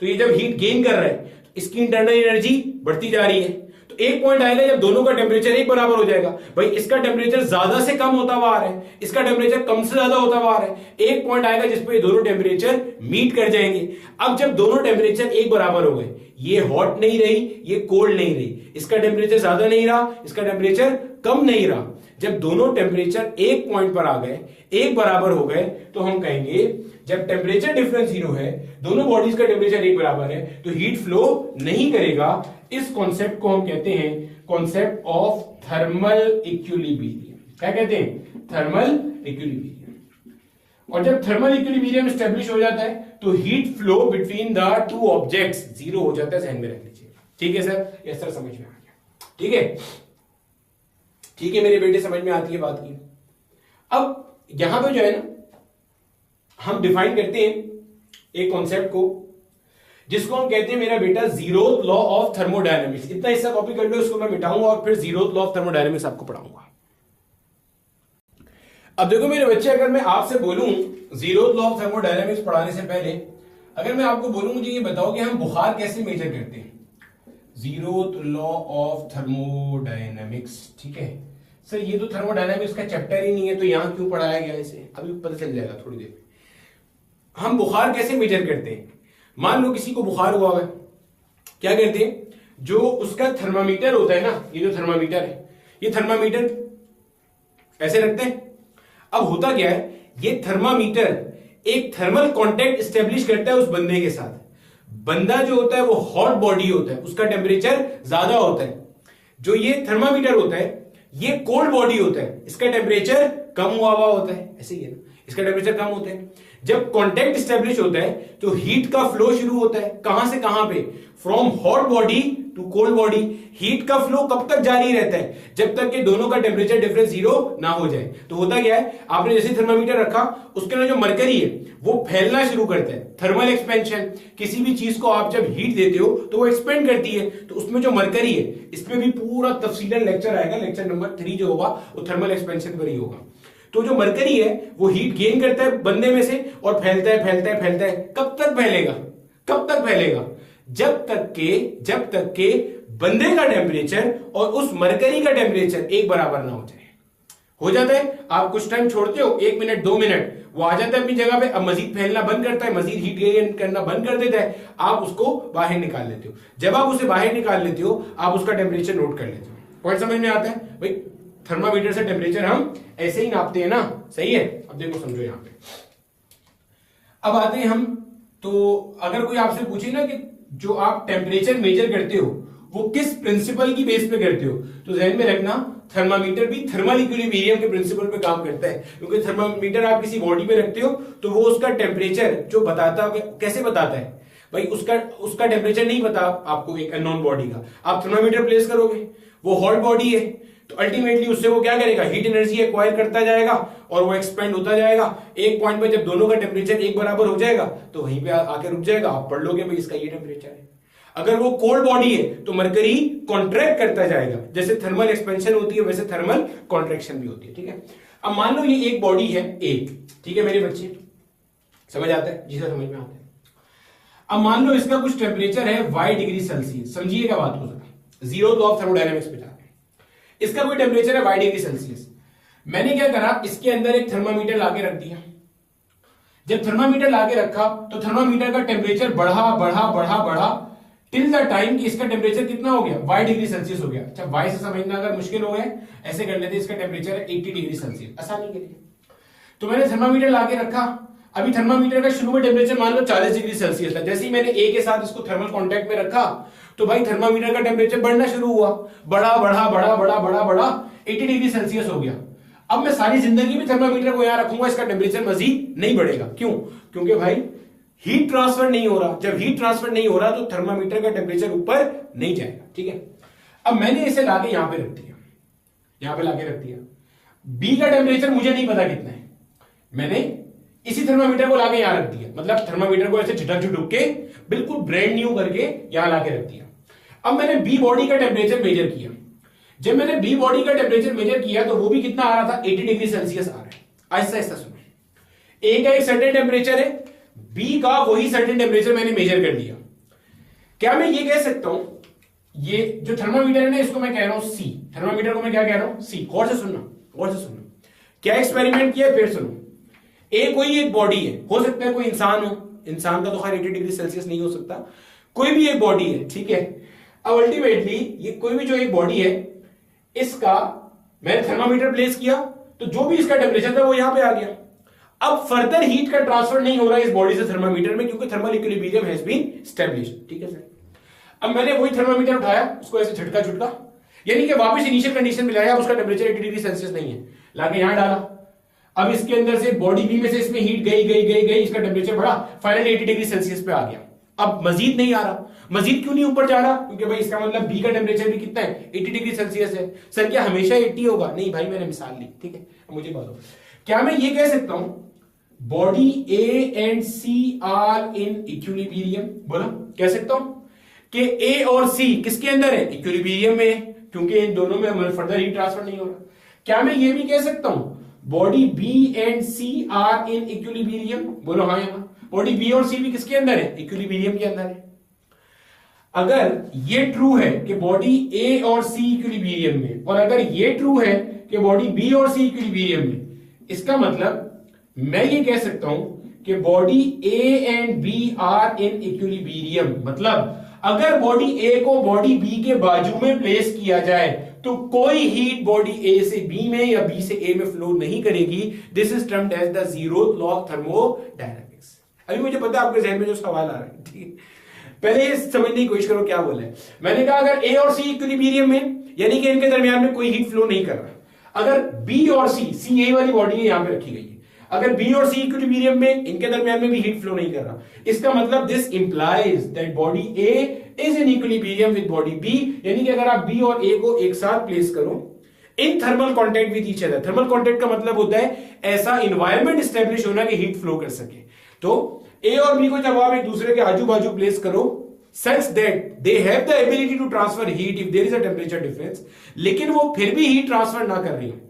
तो ये जब हीट गेन कर रहा है तो इसकी इंटरनल एनर्जी बढ़ती जा रही है। तो एक पॉइंट आएगा जब दोनों का टेम्परेचर एक बराबर हो जाएगा। भाई इसका टेम्परेचर ज्यादा से कम होता हुआ आ रहा है, इसका टेम्परेचर कम से ज्यादा होता हुआ आ रहा है। एक पॉइंट आएगा जिसपे ये दोनों टेम्परेचर मीट कर जाएंगे। अब जब दोनों टेम्परेचर एक बराबर हो गए, ये हॉट नहीं रही, ये कोल्ड नहीं रही, इसका टेम्परेचर ज्यादा नहीं रहा, इसका टेम्परेचर कम नहीं रहा। जब दोनों टेम्परेचर एक पॉइंट पर आ गए, एक बराबर हो गए, तो हम कहेंगे जब टेम्परेचर डिफरेंस जीरो है, दोनों बॉडीज का टेम्परेचर एक बराबर है, तो हीट फ्लो नहीं करेगा। इस कॉन्सेप्ट को हम कहते हैं कॉन्सेप्ट ऑफ थर्मल इक्विलिब्रियम। क्या कहते हैं? Thermal equilibrium. और जब थर्मल इक्विलिब्रियम स्टेब्लिश हो जाता है तो heat flow between the two objects zero हो जाता है। ध्यान में रख लीजिए। ठीक है सर? यस सर, समझ में आ गया। ठीक है, ठीक है मेरे बेटे, समझ में आती है बात की। अब यहां पे जो है ना, हम डिफाइन करते हैं एक कॉन्सेप्ट को जिसको हम कहते हैं मेरा बेटा जीरोथ लॉ ऑफ थर्मोडायनेमिक्स। इतना हिस्सा कॉपी कर लो, इसको मैं मिटाऊंगा और फिर जीरोथ लॉ ऑफ थर्मोडायनेमिक्स आपको पढ़ाऊंगा। अब देखो मेरे बच्चे, अगर मैं आपसे बोलूं जीरोथ लॉ ऑफ थर्मोडायनेमिक्स पढ़ाने से पहले अगर मैं आपको बोलूं मुझे ये बताओ कि हम बुखार कैसे मेजर करते हैं, जीरोथ लॉ ऑफ थर्मोडायनेमिक्स, ठीक है सर ये तो थर्मोडायनेमिक्स का चैप्टर ही नहीं है तो यहां क्यों पढ़ाया गया इसे, अभी पता चल जाएगा थोड़ी देर में। हम बुखार कैसे मेजर करते हैं, मान लो किसी को बुखार हुआ है, क्या करते हैं, जो उसका थर्मामीटर होता है ना, ये जो थर्मामीटर है, ये थर्मामीटर ऐसे रखते हैं। अब होता क्या है, ये थर्मामीटर एक थर्मल कांटेक्ट स्टेब्लिश करता है उस बंदे के साथ। बंदा जो होता है वो हॉट बॉडी होता है, उसका टेम्परेचर ज्यादा होता है। जो ये थर्मामीटर होता है ये कोल्ड बॉडी होता है, इसका टेम्परेचर कम हुआ हुआ होता है, ऐसे ही है ना, इसका टेम्परेचर कम होता है। जब कांटेक्ट स्टेब्लिश होता है तो हीट का फ्लो शुरू होता है, कहां से कहां पे, from hot body to cold body. Heat का फ्लो कब तक जारी रहता है, जब तक कि दोनों का टेम्परेचर डिफरेंस जीरो ना हो जाए। तो होता क्या है, आपने जैसे थर्मामीटर रखा उसके अंदर जो मरकरी है वो फैलना शुरू करता है, थर्मल एक्सपेंशन। किसी भी चीज को आप जब हीट देते हो तो वो एक्सपेंड करती है, तो उसमें जो मरकरी है, इसमें भी पूरा तफसीलन लेक्चर आएगा, लेक्चर नंबर 3 जो होगा वो थर्मल एक्सपेंशन पर ही होगा। तो जो मरकरी है वो हीट गेन करता है बंदे में से और फैलता है फैलता है फैलता है। कब तक फैलेगा, कब तक फैलेगा, जब तक के बंदे का टेम्परेचर और उस मरकरी का टेम्परेचर एक बराबर ना हो जाए। हो जाता है, आप कुछ टाइम छोड़ते हो, 1 मिनट 2 मिनट, वो आ जाता है अपनी जगह पे, अब मजीद फैलना बंद करता है, मजीद हीट गेन करना बंद कर देता है, आप उसको बाहर निकाल लेते हो। जब आप उसे बाहर निकाल लेते हो आप उसका टेम्परेचर नोट कर लेते हो। पॉइंट समझ में आता है भाई, थर्मामीटर से टेम्परेचर हम ऐसे ही नापते हैं ना, सही है। अब देखो समझो यहां पे, अब आते हैं हम, तो अगर कोई आपसे पूछे ना कि जो आप टेम्परेचर मेजर करते हो वो किस प्रिंसिपल की बेस पे करते हो, तो ध्यान में रखना थर्मामीटर भी थर्मल इक्विलिब्रियम के प्रिंसिपल पे काम करता है। क्योंकि थर्मामीटर आप किसी बॉडी पे रखते हो तो वो उसका टेम्परेचर जो बताता है, कैसे बताता है भाई, उसका टेम्परेचर नहीं पता आपको एक अननोन बॉडी का, आप थर्मामीटर प्लेस करोगे, वो हॉट बॉडी है तो अल्टीमेटली उससे वो क्या करेगा, हीट एनर्जी एक्वायर करता जाएगा और वो एक्सपेंड होता जाएगा। एक पॉइंट पे जब दोनों का टेम्परेचर एक बराबर हो जाएगा तो वहीं पे आके रुक जाएगा, आप पढ़ लोगे भाई इसका ये टेम्परेचर है। अगर वो कोल्ड बॉडी है तो मरकरी कॉन्ट्रैक्ट करता जाएगा, जैसे थर्मल एक्सपेंशन होती है वैसे थर्मल कॉन्ट्रैक्शन भी होती है, ठीक है। अब मान लो ये एक बॉडी है एक, ठीक है मेरे बच्चे, समझ आता है, जी सर समझ में आता है। अब मान लो इसका कुछ टेम्परेचर है y डिग्री सेल्सियस, समझिएगा बात को जरा, जीरो लॉ ऑफ थर्मोडायनेमिक्स पे जाते हैं। इसका कोई टेम्परेचर है y डिग्री सेल्सियस, मैंने क्या करा, इसके अंदर एक थर्मामीटर लाके रख दिया। जब थर्मामीटर लाके रखा तो थर्मामीटर का टेम्परेचर बढ़ा बढ़ा बढ़ा बढ़ा टिल द टाइम कि इसका टेम्परेचर कितना हो गया, y डिग्री सेल्सियस हो गया। अच्छा y से समझना अगर मुश्किल हो गया, ऐसे कर लेते, इसका टेम्परेचर है 80 डिग्री सेल्सियस, आसानी के लिए। तो मैंने थर्मामीटर लाके रखा, अभी थर्मामीटर का शुरू में टेम्परेचर मान लो 40 डिग्री सेल्सियस था, जैसे ही मैंने ए के साथ इसको थर्मल कांटेक्ट में रखा तो भाई थर्मामीटर का टेम्परेचर बढ़ना शुरू हुआ, बड़ा बड़ा बड़ा बड़ा बड़ा बड़ा 80 डिग्री सेल्सियस हो गया। अब मैं सारी जिंदगी में थर्मामीटर को यहां रखूंगा, इसका टेम्परेचर मजीद नहीं बढ़ेगा, क्यों, क्योंकि भाई हीट ट्रांसफर नहीं हो रहा। जब हीट ट्रांसफर नहीं हो रहा तो थर्मामीटर का टेम्परेचर ऊपर नहीं जाएगा, ठीक है। अब मैंने इसे लाके यहां पे रख दिया, यहां पे लाके रख दिया, बी का टेम्परेचर मुझे नहीं पता कितना है, मैंने इसी थर्मामीटर को लाके यहां रख दिया, मतलब थर्मामीटर को ऐसे झटक झुटक के बिल्कुल ब्रांड न्यू करके यहां लाके रख दिया। अब मैंने बी बॉडी का टेम्परेचर मेजर किया, जब मैंने बी बॉडी का टेम्परेचर मेजर किया तो वो भी कितना आ रहा था, 80 डिग्री सेल्सियस आ रहा है। आहिस्ता आहिस्ता सुनो, ए का एक सर्टेन टेम्परेचर है, बी का वही सर्टेन टेम्परेचर मैंने मेजर कर लिया। क्या मैं ये कह सकता हूं, ये जो थर्मामीटर है ना इसको मैं कह रहा हूं सी, थर्मामीटर को मैं क्या कह रहा हूं, सी। गौर से सुनना, गौर से सुनना, क्या एक्सपेरिमेंट किया फिर सुनो। ए कोई एक बॉडी है, हो सकता है कोई इंसान हो, इंसान का तो खैर 80 डिग्री सेल्सियस नहीं हो सकता, कोई भी एक बॉडी है, ठीक है। अब अल्टीमेटली ये कोई भी जो एक बॉडी है, इसका मैंने थर्मामीटर प्लेस किया तो जो भी इसका टेम्परेचर था वो यहां पे आ गया। अब फर्दर हीट का ट्रांसफर नहीं हो रहा है इस बॉडी से थर्मामीटर में, क्योंकि thermal equilibrium has been established, ठीक है सर। अब मैंने वही थर्मामीटर उठाया, उसको ऐसे झटका झुटका, यानी कि वापस इनिशियल कंडीशन में लाया, उसका टेम्परेचर 80 डिग्री सेल्सियस नहीं है, लाके यहां डाला। अब इसके अंदर से बॉडी बी में से इसमें हीट गई गई गई गई, इसका टेम्परेचर बढ़ा, फाइनली 80 डिग्री सेल्सियस पे आ गया। अब मजीद नहीं आ रहा, मजीद क्यों नहीं ऊपर जा रहा, क्योंकि भाई इसका मतलब बी का टेम्परेचर भी कितना है, 80 डिग्री सेल्सियस है। सर क्या हमेशा 80 होगा, नहीं भाई मैंने मिसाल ली, ठीक है। मुझे बताओ, क्या मैं ये कह सकता हूं body A and C are in equilibrium, बोला कह सकता हूं कि ए और सी किसके अंदर है, इक्विलिब्रियम में, क्योंकि इन दोनों में फर्दर हीट ट्रांसफर नहीं हो रहा। क्या मैं ये भी कह सकता हूं body B and C are in equilibrium, बोलो हाँ या ना। बॉडी बी और सी भी किसके अंदर है? इक्विलिब्रियम के अंदर है। अगर ये ट्रू है कि बॉडी ए और सी इक्विलिब्रियम में, और अगर ये ट्रू है कि बॉडी बी और सी इक्विलिब्रियम में, इसका मतलब मैं ये कह सकता हूं कि body A and B are in equilibrium. मतलब अगर बॉडी ए को बॉडी बी के बाजू में प्लेस किया जाए तो कोई हीट बॉडी ए से बी में या बी से ए में फ्लो नहीं करेगी। This is termed as the zeroth law of thermodynamics. अभी मुझे पता है आपके जहन में जो सवाल आ रहा है, ठीक है, पहले ये समझने की कोशिश करो क्या बोला है। मैंने कहा अगर ए और सी इक्विलिब्रियम में, यानी कि इनके दरमियान में कोई हीट फ्लो नहीं कर रहा। अगर बी और सी ए वाली बॉडी यहां पे रखी गई है, अगर बी और सी इक्विलिब्रियम में, इनके दरमियान में भी हीट फ्लो नहीं कर रहा, इसका मतलब this implies that body A is in equilibrium with body B. यानी कि अगर आप बी और ए को एक साथ प्लेस करो in thermal contact with each other. Thermal contact का मतलब होता है ऐसा इन्वायरमेंट स्टैब्लिश होना कि हीट फ्लो कर सके। तो ए और बी को जब आप एक दूसरे के आजू बाजू प्लेस करो such that they have the ability to transfer heat if there is a temperature difference, लेकिन वो फिर भी हीट ट्रांसफर ना कर रही है।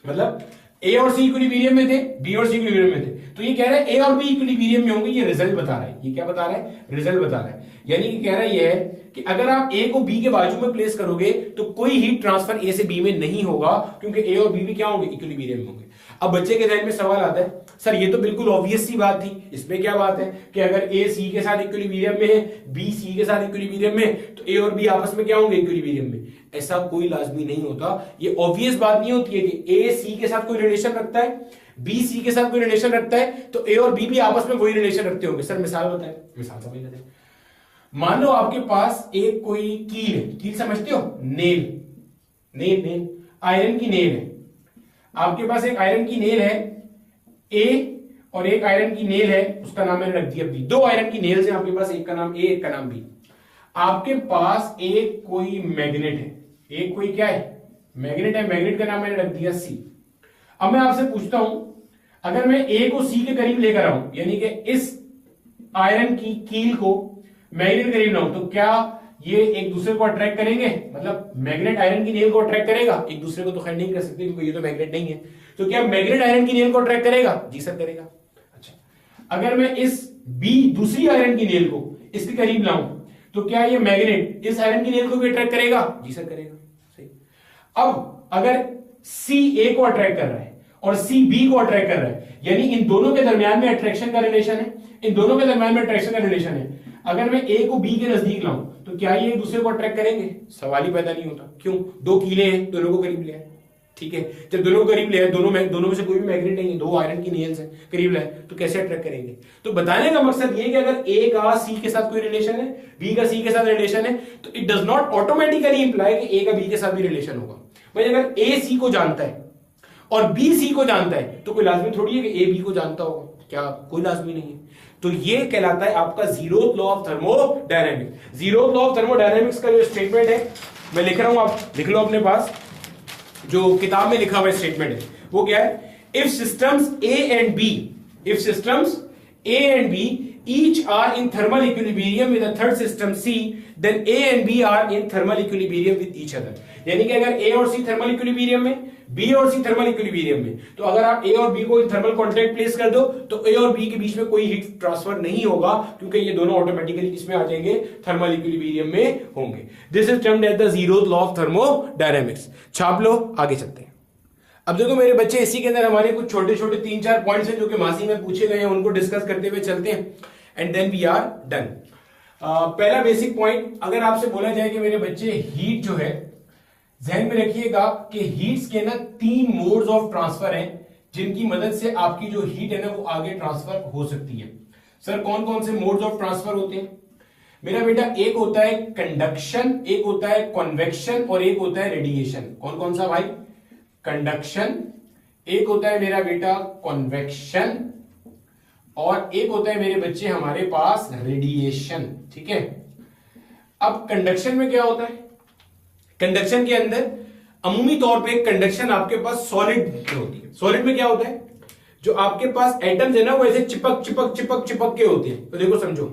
मतलब ए और सी इक्विलिब्रियम में थे, बी और सी इक्विलिब्रियम में थे, तो ये कह रहा है ए और बी इक्विलिब्रियम में होंगे। ये रिजल्ट बता रहा है। ये क्या बता रहा है? रिजल्ट बता रहा है। यानी कि कह रहा है ये है कि अगर आप ए को बी के बाजू में प्लेस करोगे तो कोई हीट ट्रांसफर ए से बी में नहीं होगा, क्योंकि ए और बी भी क्या होंगे? इक्विलिब्रियम में होंगे। अब बच्चे के ध्यान में सवाल आता है, सर ये तो बिल्कुल ऑब्वियस सी बात थी, इसमें क्या बात है कि अगर ए सी के साथ इक्विलिब्रियम में है, बी सी के साथ इक्विलिब्रियम में, तो ए और बी आपस में क्या होंगे? इक्विलिब्रियम में। ऐसा कोई लाजमी नहीं होता। ये ऑब्वियस बात नहीं होती है कि ए सी के साथ कोई रिलेशन रखता है, बी सी के साथ कोई रिलेशन रखता है, तो ए और बी भी आपस में कोई रिलेशन रखते होंगे। सर मिसाल बताएं, मिसाल समझ लेते हैं। मान लो आपके पास एक कोई कील है, कील समझते हो? नेल, नेल नेल आयरन की नेल है। आपके पास एक आयरन की नेल है ए और एक आयरन की नेल है, उसका नाम मैंने रख दिया बी। दो आयरन की नेल्स हैं आपके पास, एक का नाम ए, एक का नाम बी। आपके पास एक कोई मैग्नेट है, एक कोई क्या है? मैग्नेट है। मैग्नेट का नाम मैंने रख दिया सी। अब मैं आपसे पूछता हूं, अगर मैं ए को सी के करीब लेकर आऊं, यानी कि इस आयरन की कील को मैग्नेट करीब लाऊं, तो क्या ये एक दूसरे को अट्रैक्ट करेंगे? मतलब मैग्नेट आयरन की नेल को अट्रैक्ट करेगा? एक दूसरे को तो खैर नहीं कर सकते क्योंकि ये तो मैग्नेट नहीं है। तो क्या मैग्नेट आयरन की नेल को अट्रैक्ट करेगा? जी सर करेगा। अच्छा, अगर मैं इस बी दूसरी आयरन की नेल को इसके करीब लाऊं, तो क्या ये मैग्नेट इस आयरन की नेल को भी अट्रैक्ट करेगा? जी सर करेगा। सही। अब अगर सी ए को अट्रैक्ट कर रहा है और सी बी को अट्रैक्ट कर रहा है, यानी इन दोनों के दरमियान में अट्रैक्शन का रिलेशन है, इन दोनों के दरमियान में अट्रैक्शन का रिलेशन है। अगर मैं ए को बी के नजदीक लाऊं तो क्या ये एक दूसरे को अट्रैक्ट करेंगे? सवाल ही पैदा नहीं होता। क्यों? दो कीले हैं, दोनों को करीब ले आए, ठीक है। जब दोनों को करीब ले आए, दोनों में से कोई भी मैग्नेट नहीं है, दो आयरन की नेल्स हैं, करीब लाए, तो कैसे अट्रैक्ट करेंगे? तो बताने का मकसद ये कि अगर ए का सी के साथ कोई रिलेशन है, बी का सी के साथ रिलेशन है, तो it does not automatically imply कि ए का बी के साथ भी रिलेशन होगा। भाई अगर ए सी को जानता है और बी सी को जानता है तो कोई लाजमी थोड़ी है कि ए बी को जानता होगा। क्या? कोई लाजमी नहीं है। तो ये कहलाता है आपका zeroth law of thermodynamics. Zeroth law of thermodynamics का जो स्टेटमेंट है मैं लिख रहा हूं, आप लिख लो अपने पास, जो किताब में लिखा हुआ स्टेटमेंट है वो क्या है? If systems A and B, if systems A and B each are in thermal equilibrium with a third system C, then A and B are in thermal equilibrium with each other। यानी कि अगर A और C thermal equilibrium में, B और C thermal equilibrium में, तो अगर आप A और B को थर्मल कॉन्टैक्ट प्लेस कर दो तो A और B के बीच में कोई हीट ट्रांसफर नहीं होगा, क्योंकि ये दोनों ऑटोमेटिकली किसमें आ जाएंगे? थर्मल इक्विलिब्रियम में होंगे। This is termed as the zeroth law of thermodynamics. छाप लो, आगे चलते हैं। अब देखो मेरे बच्चे, इसी के अंदर हमारे कुछ छोटे छोटे 3-4 पॉइंट्स हैं जो कि मासी में पूछे गए हैं, उनको डिस्कस करते हुए चलते हैं and then we are done. पहला बेसिक पॉइंट, अगर आपसे बोला जाए कि मेरे बच्चे हीट जो है, ध्यान में रखिएगा कि हीट्स के ना 3 मोड्स ऑफ ट्रांसफर हैं जिनकी मदद से आपकी जो हीट है ना वो आगे ट्रांसफर हो सकती है। सर कौन कौन से मोड्स ऑफ ट्रांसफर होते हैं? मेरा बेटा, एक होता है कंडक्शन, एक होता है कन्वेक्शन और एक होता है रेडिएशन। कौन कौन सा भाई? कंडक्शन, एक होता है मेरा बेटा कन्वेक्शन, और एक होता है मेरे बच्चे हमारे पास रेडिएशन, ठीक है। अब कंडक्शन में क्या होता है? कंडक्शन के अंदर अमूमी तौर पे कंडक्शन आपके पास सॉलिड होती है। सॉलिड में क्या होता है? जो आपके पास एटम्स है ना वो ऐसे चिपक चिपक चिपक चिपक के होते हैं। तो देखो समझो,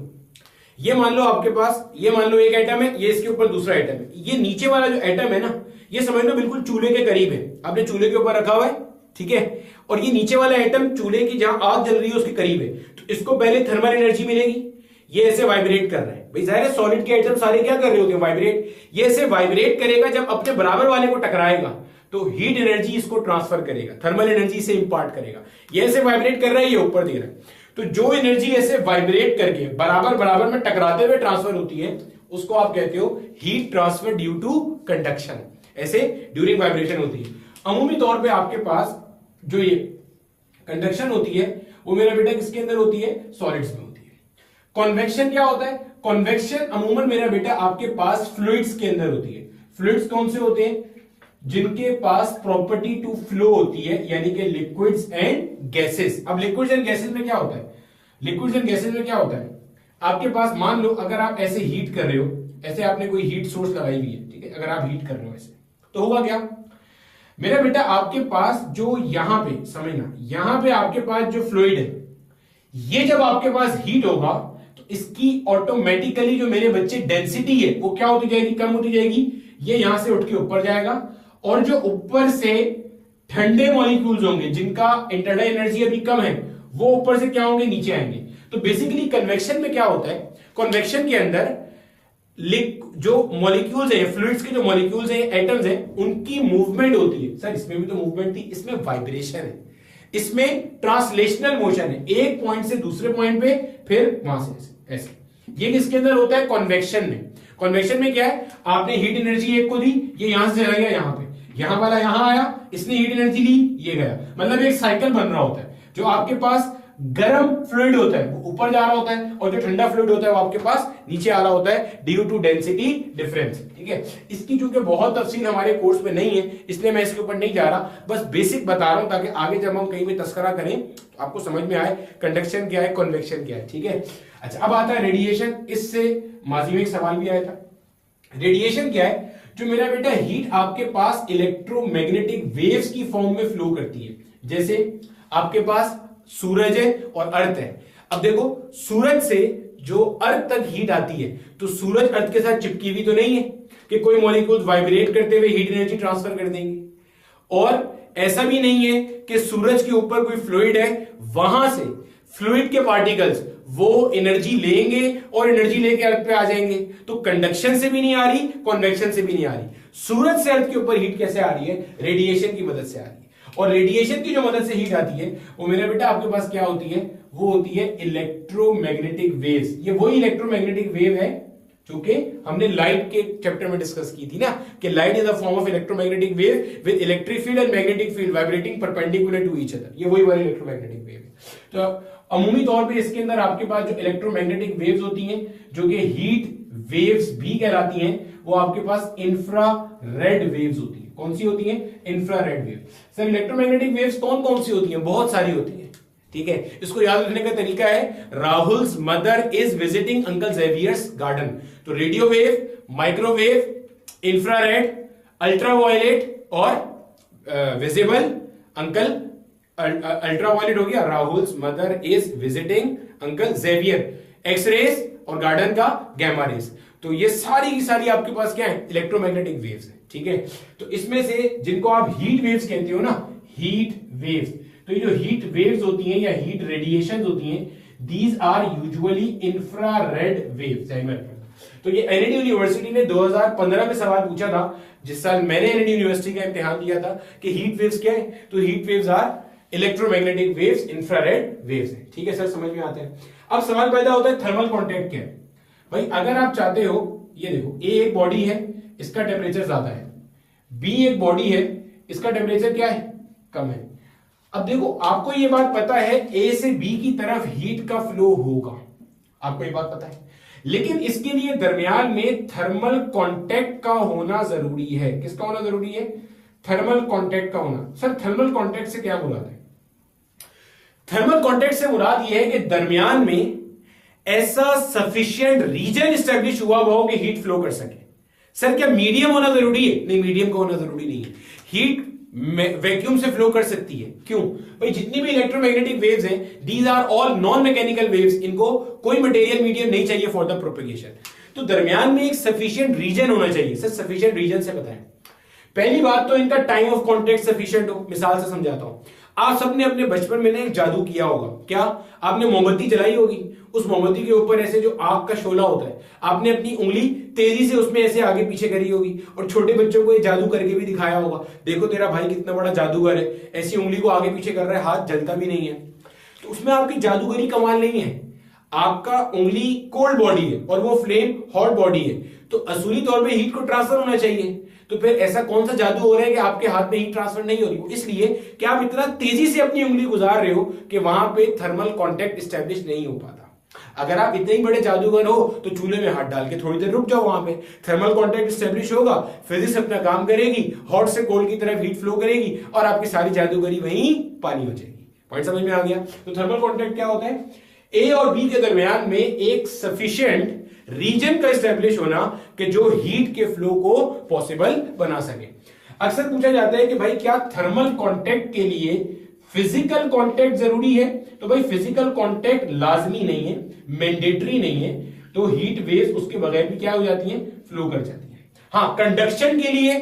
ये मान लो आपके पास, ये मान लो एक एटम है, ये इसके ऊपर दूसरा एटम है। ये नीचे वाला जो एटम है ना, ये समझ लो बिल्कुल चूल्हे के करीब है। आपने चूल्हे के ऊपर रखा हुआ है, ठीक है, और ये नीचे वाला एटम चूल्हे की जहां आग जल रही है उसके करीब है, तो इसको पहले थर्मल एनर्जी मिलेगी, ये ऐसे वाइब्रेट कर रहा है। भाई जाहिर है सॉलिड के एटम सारे क्या कर रहे होते हैं, वाइब्रेट। ये ऐसे वाइब्रेट करेगा, जब अपने बराबर वाले को टकराएगा तो हीट एनर्जी इसको ट्रांसफर करेगा, थर्मल एनर्जी से इंपार्ट करेगा। ये ऐसे वाइब्रेट कर रहा है, ये ऊपर दे रहा है, तो जो एनर्जी ऐसे वाइब्रेट करके बराबर बराबर में टकराते हुए ट्रांसफर होती है उसको आप कहते हो heat transfer due to conduction. ऐसे ड्यूरिंग वाइब्रेशन होती है। अमूमी तौर पे आपके पास जो ये कंडक्शन होती है वो मेरा बेटा किसके अंदर होती है, सॉलिड्स में होती है। कॉन्वेक्शन क्या होता है, कॉन्वेक्शन अमूमन मेरा बेटा आपके पास फ्लूइड्स के अंदर होती है। फ्लूइड्स कौन से होते हैं, जिनके पास प्रॉपर्टी टू फ्लो होती है, यानी कि लिक्विड्स एंड गैसेस। अब लिक्विड्स एंड गैसेस में क्या होता है, लिक्विड्स एंड गैसेस में क्या होता है, आपके पास मान लो अगर आप ऐसे हीट कर रहे हो, ऐसे आपने कोई हीट सोर्स लगाई हुई है, ठीक है, अगर आप हीट कर रहे हो ऐसे, तो होगा क्या मेरा बेटा, आपके पास जो यहां पे समझना, यहां पे आपके पास जो फ्लूइड है, ये जब आपके पास हीट होगा तो इसकी ऑटोमेटिकली जो मेरे बच्चे डेंसिटी है वो क्या होती जाएगी, कम होती जाएगी। ये यहां से उठ के ऊपर जाएगा और जो ऊपर से ठंडे मॉलिक्यूल्स होंगे जिनका इंटरनल एनर्जी अभी कम है, वो ऊपर से क्या होंगे, नीचे आएंगे। तो बेसिकली कन्वेक्शन में क्या होता है, कन्वेक्शन के अंदर जो मॉलिक्यूल्स हैं, फ्लूइड्स के जो मॉलिक्यूल्स हैं, एटम्स हैं, उनकी मूवमेंट होती है। सर इसमें भी तो मूवमेंट थी, इसमें वाइब्रेशन है, इसमें ट्रांसलेशनल मोशन है, एक पॉइंट से दूसरे पॉइंट पे, फिर वहां से ऐसे। ये किसके अंदर होता है, कन्वेक्शन में। कन्वेक्शन में क्या है, आपने हीट एनर्जी एक को दी, ये यहां से चला गया यहां पे, यहां वाला यहां आया, इसने हीट एनर्जी ली, ये गया, मतलब एक साइकिल बन रहा होता है। जो आपके पास गर्म फ्लूइड होता है वो ऊपर जा रहा होता है, और जो ठंडा फ्लूइड होता है वो आपके पास नीचे आ रहा होता है, ड्यू टू डेंसिटी डिफरेंस। ठीक है, इसकी चूंकि बहुत तफसील हमारे कोर्स में नहीं है, इसलिए मैं इसके ऊपर नहीं जा रहा, बस बेसिक बता रहा हूं ताकि आगे जब हम कहीं भी तस्करा करें तो आपको समझ में आए कंडक्शन क्या है, कन्वेक्शन क्या है। ठीक है, अच्छा अब आता है रेडिएशन। इससे माजी में एक सवाल भी आया था। रेडिएशन क्या है, जो मेरा बेटा हीट आपके पास इलेक्ट्रोमैग्नेटिक वेव्स की फॉर्म में फ्लो करती है। जैसे आपके पास सूरज है और अर्थ है। अब देखो सूरज से जो अर्थ तक हीट आती है, तो सूरज अर्थ के साथ चिपकी हुई तो नहीं है कि कोई मॉलिक्यूल्स वाइब्रेट करते हुए हीट एनर्जी ट्रांसफर कर देंगे, और ऐसा भी नहीं है कि सूरज के ऊपर कोई फ्लूइड है, वहां से फ्लूइड के पार्टिकल्स वो एनर्जी लेंगे और एनर्जी लेके अर्थ पे आ जाएंगे। तो कंडक्शन से भी नहीं आ रही, कन्वेक्शन से भी नहीं आ रही। सूरज से अर्थ के ऊपर हीट कैसे आ रही है, रेडिएशन की मदद से आ रही है। और रेडिएशन की जो मदद से हीट आती है वो मेरा बेटा आपके पास क्या होती है, वो होती है इलेक्ट्रोमैग्नेटिक वेव्स। ये वही इलेक्ट्रोमैग्नेटिक वेव है जो कि हमने लाइट के चैप्टर में डिस्कस की थी ना, कि light is a form of electromagnetic wave with electric field and magnetic field vibrating perpendicular to each other. ये वही वाली इलेक्ट्रोमैग्नेटिक वेव है। तो अमूमी तौर पे इसके अंदर आपके पास जो इलेक्ट्रोमैग्नेटिक वेव्स होती हैं, जो कि हीट वेव्स भी कहलाती हैं, वो आपके पास इंफ्रारेड वेव्स होती है। कौन सी होती है, infrared wave. Sir electromagnetic waves कौन कौन सी होती हैं, बहुत सारी होती है। ठीक है, इसको याद रखने का तरीका है, Rahul's mother is visiting uncle Xavier's garden. तो radio wave, microwave, infrared, ultraviolet और विजिबल अंकल। अल्ट्रावायलेट हो गया, Rahul's mother is visiting uncle Xavier, X rays और गार्डन का गैमा रेज। तो ये सारी की सारी आपके पास क्या है, इलेक्ट्रोमैग्नेटिक वेव्स है। ठीक है, तो इसमें से जिनको आप हीट वेव्स कहते हो ना, हीट वेव्स, तो ये जो हीट वेव्स होती हैं या हीट रेडिएशंस होती हैं, these are usually infrared waves. तो ये एनएडी यूनिवर्सिटी ने 2015 में सवाल पूछा था, जिस साल मैंने एनएडी यूनिवर्सिटी का इम्तिहान दिया था, कि हीट वेव्स क्या है, तो heat waves are electromagnetic waves, infrared waves है। ठीक है सर, समझ में आते हैं। अब सवाल पैदा होता है थर्मल कॉन्टैक्ट क्या है। भाई अगर आप चाहते हो, ये देखो ए एक बॉडी है, इसका टेम्परेचर ज्यादा है, बी एक बॉडी है, इसका टेम्परेचर क्या है, कम है। अब देखो आपको ये बात पता है ए से बी की तरफ हीट का फ्लो होगा, आपको ये बात पता है, लेकिन इसके लिए दरमियान में थर्मल कांटेक्ट का होना जरूरी है। किसका होना जरूरी है, थर्मल कांटेक्ट का होना। सर थर्मल कांटेक्ट से क्या मुराद है, थर्मल कांटेक्ट से मुराद यह है कि दरमियान में ऐसा सफिशिएंट रीजन स्टैब्लिश हुआ हो कि हीट फ्लो कर सके। सर क्या मीडियम होना जरूरी है, नहीं मीडियम का होना जरूरी नहीं है, हीट वैक्यूम से फ्लो कर सकती है। क्यों भाई, जितनी भी इलेक्ट्रोमैग्नेटिक वेव्स हैं, these are all non mechanical waves, इनको कोई मटेरियल मीडियम नहीं चाहिए फॉर द प्रोपेगेशन। तो दरमियान में एक सफिशिएंट रीजन होना चाहिए। सर सफिशिएंट रीजन से बताएं, पहली बात तो इनका टाइम ऑफ कॉन्टैक्ट सफिशिएंट हो। मिसाल से समझाता हूं, आप सबने अपने बचपन में ना एक जादू किया होगा। क्या? आपने मोमबत्ती जलाई होगी, उस मोमबत्ती के ऊपर ऐसे जो आग का शोला होता है, आपने अपनी उंगली तेजी से उसमें ऐसे आगे पीछे करी होगी और छोटे बच्चों को ये जादू करके भी दिखाया होगा। देखो तेरा भाई कितना बड़ा जादूगर है, ऐसी उंगली को आगे पीछे कर रहा है, हाथ जलता भी नहीं है। तो उसमें आपकी जादूगरी कमाल नहीं है, आपका उंगली कोल्ड बॉडी है और वो फ्लेम हॉट बॉडी है, तो असुरी तौर पे हीट को ट्रांसफर होना चाहिए। तो फिर ऐसा कौन सा जादू हो रहा है कि आपके हाथ में हीट ट्रांसफर नहीं हो रही? वो इसलिए कि आप इतना तेजी से अपनी उंगली गुजार रहे हो कि वहां पे थर्मल कांटेक्ट स्टैब्लिश नहीं हो पाता। अगर आप इतने ही बड़े जादूगर हो तो चूल्हे में हाथ डाल के थोड़ी देर रुक जाओ, वहां पे थर्मल कांटेक्ट स्टैब्लिश होगा, फिजिक्स अपना काम करेगी, हॉट से कोल्ड की तरफ हीट फ्लो करेगी और आपकी सारी जादूगरी वहीं पानी हो जाएगी। पॉइंट समझ में आ गया? तो थर्मल कांटेक्ट क्या होता है? ए और बी के दरमियान में एक सफिशिएंट रीजन का एस्टेब्लिश होना कि जो हीट के फ्लो को पॉसिबल बना सके। अक्सर पूछा जाता है कि भाई क्या थर्मल कांटेक्ट के लिए फिजिकल कांटेक्ट जरूरी है? तो भाई फिजिकल कांटेक्ट लाजमी नहीं है, मैंडेटरी नहीं है, तो हीट वेव्स उसके बगैर भी क्या हो जाती हैं? फ्लो कर जाती हैं। हाँ, कंडक्शन के लिए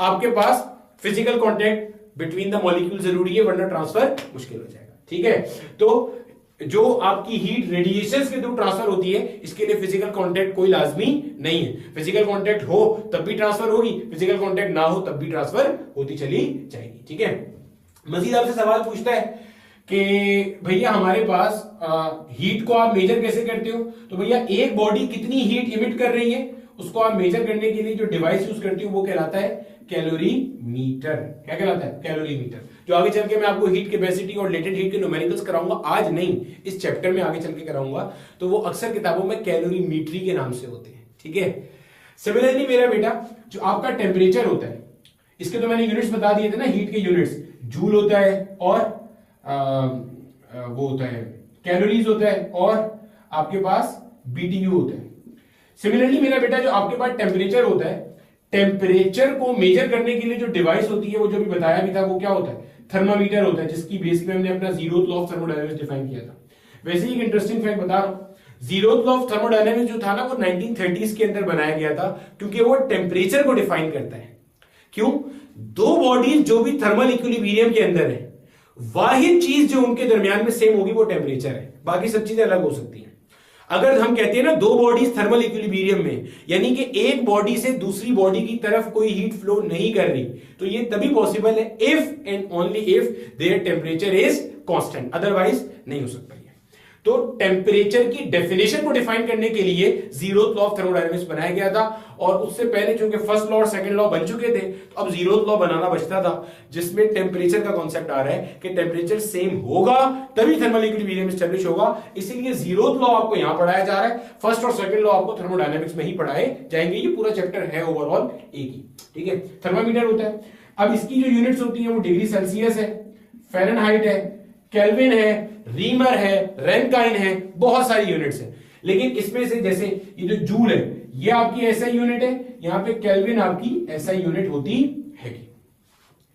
आपके पास physical contact between the molecule जरूरी है, वरना ट्रांसफर मुश्किल हो जाएगा। ठीक है, तो जो आपकी हीट रेडिएशन के थ्रू ट्रांसफर होती है, इसके लिए फिजिकल कांटेक्ट कोई लाजमी नहीं है। फिजिकल कांटेक्ट हो तब भी ट्रांसफर होगी, फिजिकल कांटेक्ट ना हो तब भी ट्रांसफर होती चली जाएगी। ठीक है, मजीद आपसे सवाल पूछता है कि भैया हमारे पास हीट को आप मेजर कैसे करते हो? तो भैया एक बॉडी कितनी हीट इमिट कर रही है उसको आप मेजर करने के लिए जो डिवाइस यूज करते हो वो कहलाता है कैलोरीमीटर। क्या कहलाता है? कैलोरीमीटर। जो आगे चल के मैं आपको हीट कैपेसिटी और लेटेंट हीट के न्यूमेरिकल्स कराऊंगा, आज नहीं, इस चैप्टर में आगे चल के कराऊंगा, तो वो अक्सर किताबों में कैलोरीमीट्री के नाम से होते हैं। ठीक है, सिमिलरली मेरा बेटा जो आपका टेम्परेचर होता है, इसके तो मैंने यूनिट्स बता दिए थे ना, हीट के यूनिट्स, जूल होता है और वो होता है कैलोरीज होता है और आपके पास बीटीयू होता है। सिमिलरली मेरा बेटा जो आपके पास टेम्परेचर होता है, टेम्परेचर को मेजर करने के लिए जो डिवाइस होती है वो जो भी बताया भी था वो क्या होता है? थर्मामीटर होता है, जिसकी बेस पे हमने अपना zeroth law of thermodynamics define किया था। वैसे ही एक इंटरेस्टिंग फैक्ट बता रहा हूं, जीरोथ लॉ ऑफ थर्मोडायनामिक्स जो था ना वो 1930s के अंदर बनाया गया था, क्योंकि वो टेम्परेचर को डिफाइन करता है। क्यों? दो बॉडीज जो भी थर्मल इक्विलिब्रियम के अंदर है, वाहिद चीज जो उनके दरमियान में सेम होगी वो टेम्परेचर है, बाकी सब चीजें अलग हो सकती हैं। अगर हम कहते हैं ना दो बॉडीज थर्मल इक्विलिब्रियम में, यानी कि एक बॉडी से दूसरी बॉडी की तरफ कोई हीट फ्लो नहीं कर रही, तो ये तभी पॉसिबल है if and only if their temperature is constant, otherwise नहीं हो सकता। तो टेम्परेचर की डेफिनेशन को डिफाइन करने के लिए जीरोथ लॉ ऑफ थर्मोडायनामिक्स बनाया गया था, और उससे पहले चूंकि फर्स्ट लॉ और सेकंड लॉ बन चुके थे, तो अब जीरोथ लॉ बनाना बचता था, जिसमें टेम्परेचर का कॉन्सेप्ट आ रहा है कि टेम्परेचर सेम होगा तभी थर्मल इक्विलिब्रियम एस्टैब्लिश होगा। इसीलिए जीरोथ लॉ आपको यहां पढ़ाया जा रहा है, फर्स्ट और सेकंड लॉ आपको थर्मोडायनामिक्स में ही पढ़ाए जाएंगे। ये पूरा चैप्टर है ओवरऑल एक ही। ठीक है, थर्मामीटर होता है। अब इसकी जो यूनिट्स होती है वो डिग्री सेल्सियस है, फ़ारेनहाइट है, केल्विन है, रीमर है, रैंकाइन है, बहुत सारी यूनिट्स है। लेकिन इसमें से जैसे ये जो जूल है ये आपकी एसआई यूनिट है, यहां पे केल्विन आपकी एसआई यूनिट होती है।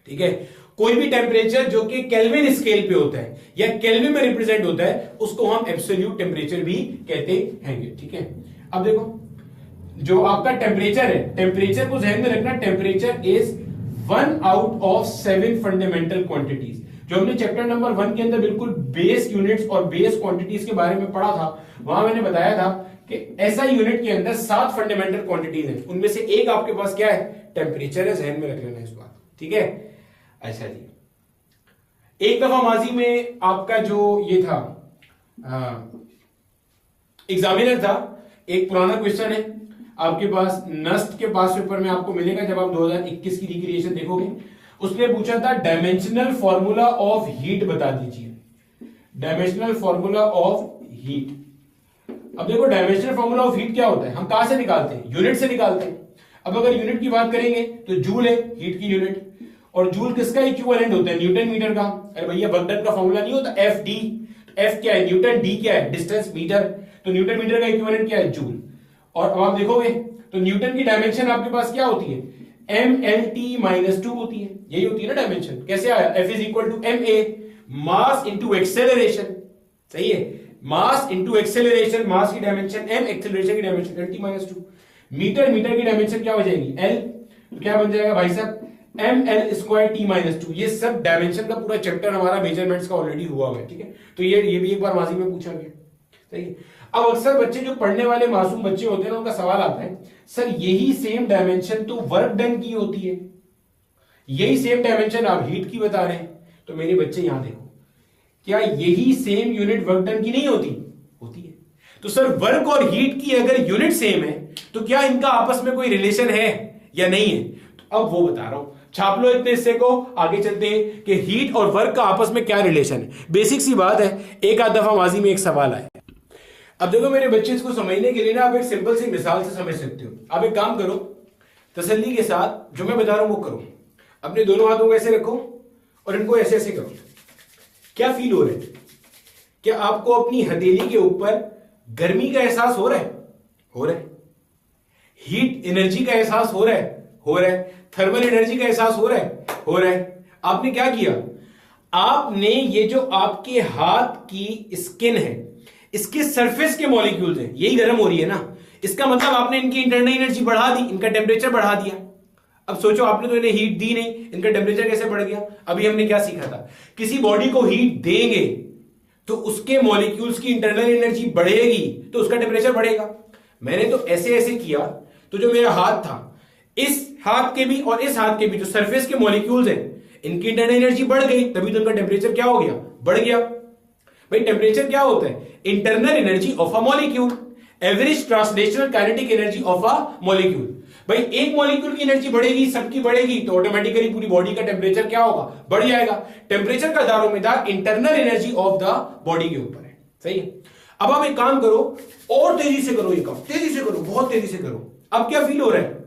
ठीक है, कोई भी टेम्परेचर जो कि केल्विन स्केल पे होता है या केल्विन में रिप्रेजेंट होता है उसको हम एब्सोल्यूट टेम्परेचर भी कहते हैं। ठीक है, अब देखो जो आपका टेम्परेचर है, टेम्परेचर को ध्यान में रखना, temperature is 1 out of 7 fundamental quantities. जो हमने चैप्टर नंबर 1 के अंदर बिल्कुल बेस यूनिट्स और बेस क्वांटिटीज के बारे में पढ़ा था, वहां मैंने बताया था कि ऐसा यूनिट के अंदर 7 फंडामेंटल क्वांटिटीज हैं, उनमें से एक आपके पास क्या है? टेम्परेचर है। ध्यान में रख लेना इस बात। ठीक है, अच्छा जी, एक दफा माजी में आपका जो ये था एग्जामिनर था, एक पुराना क्वेश्चन है आपके पास, नस्ट के पास पेपर में आपको मिलेगा जब आप 2021 की रिक्रिएशन देखोगे। उसने पूछा था डायमेंशनल फॉर्मूला ऑफ हीट बता दीजिए, डायमेंशनल फॉर्मूला ऑफ हीट। अब देखो डायमेंशनल फॉर्मूला ऑफ हीट क्या होता है, हम कहां से निकालते हैं? यूनिट से निकालते हैं। अब अगर यूनिट की बात करेंगे तो जूल है हीट की यूनिट, और जूल किसका इक्विवेलेंट होता है? न्यूटन मीटर का। अरे भैया वर्क डन का फॉर्मूला नहीं होता एफ डी, तो एफ क्या है? न्यूटन, डी क्या है? डिस्टेंस मीटर, तो न्यूटन मीटर का इक्विवेलेंट क्या है? जूल। और अब आप देखोगे तो न्यूटन की डायमेंशन आपके पास क्या होती है? MLT-2 होती है, यही होती है ना डायमेंशन। कैसे आया? F is equal to MA, mass into acceleration. सही है, मास इंटू एक्सेलरेशन, मास की डायमेंशन M, एक्सेलरेशन की डायमेंशन LT-2। मीटर, मीटर की डायमेंशन क्या हो जाएगी? L, तो क्या बन जाएगा भाई साहब? ml²T-2। ये सब डायमेंशन का पूरा चैप्टर हमारा मेजरमेंट्स का ऑलरेडी हुआ है, ठीक है। तो ये भी एक बार माजी में पूछा गया, सही है। अब अक्सर बच्चे जो पढ़ने वाले मासूम बच्चे होते हैं ना, उनका सवाल आता है, सर यही सेम डायमेंशन तो वर्क डन की होती है, यही सेम डायमेंशन आप हीट की बता रहे हैं। तो मेरे बच्चे यहां देखो, क्या यही सेम यूनिट वर्क डन की नहीं होती? होती है। तो सर वर्क और हीट की अगर यूनिट सेम है तो क्या इनका आपस में कोई रिलेशन है या नहीं है? तो अब वो बता रहा हूं, छाप लो इतने हिस्से को, आगे चलते हैं कि हीट और वर्क का आपस में क्या रिलेशन है। बेसिक सी बात है, एक आध दफा माजी में एक सवाल आया। अब देखो मेरे बच्चे, इसको समझने के लिए ना आप एक सिंपल सी मिसाल से समझ सकते हो। आप एक काम करो, तसल्ली के साथ जो मैं बता रहा हूं वो करो। अपने दोनों हाथों को ऐसे रखो और इनको ऐसे ऐसे करो। क्या फील हो रहा है? क्या आपको अपनी हथेली के ऊपर गर्मी का एहसास हो रहा है? हो रहा है। हीट एनर्जी का एहसास हो रहा है? हो रहा है। थर्मल एनर्जी का एहसास हो रहा है? हो रहा है। आपने क्या किया? आपने ये जो आपके हाथ की स्किन है, इसके सरफेस के मॉलिक्यूल्स हैं, यही गर्म हो रही है ना, इसका मतलब आपने इनकी इंटरनल एनर्जी बढ़ा दी, इनका टेम्परेचर बढ़ा दिया। अब सोचो, आपने तो इन्हें हीट दी नहीं, इनका टेम्परेचर कैसे बढ़ गया? अभी हमने क्या सीखा था, किसी बॉडी को हीट देंगे तो उसके मॉलिक्यूल्स की इंटरनल एनर्जी बढ़ेगी तो उसका टेम्परेचर बढ़ेगा। मैंने तो ऐसे ऐसे किया, तो जो मेरा हाथ था, इस हाथ के भी और इस हाथ के भी जो सरफेस के मॉलिक्यूल्स हैं, इनकी इंटरनल एनर्जी बढ़ गई, तभी तो इनका टेम्परेचर क्या हो गया? बढ़ गया। भाई टेम्परेचर क्या होता है? Internal energy of a molecule, average translational kinetic energy of a molecule. भाई एक मॉलिक्यूल की एनर्जी बढ़ेगी, सबकी बढ़ेगी, तो ऑटोमेटिकली पूरी बॉडी का टेम्परेचर क्या होगा? बढ़ जाएगा। टेम्परेचर का दारोमदार internal energy of the body के ऊपर है, सही है। अब आप एक काम करो, और तेजी से करो, ये काम तेजी से करो, बहुत तेजी से करो। अब क्या फील हो रहा है?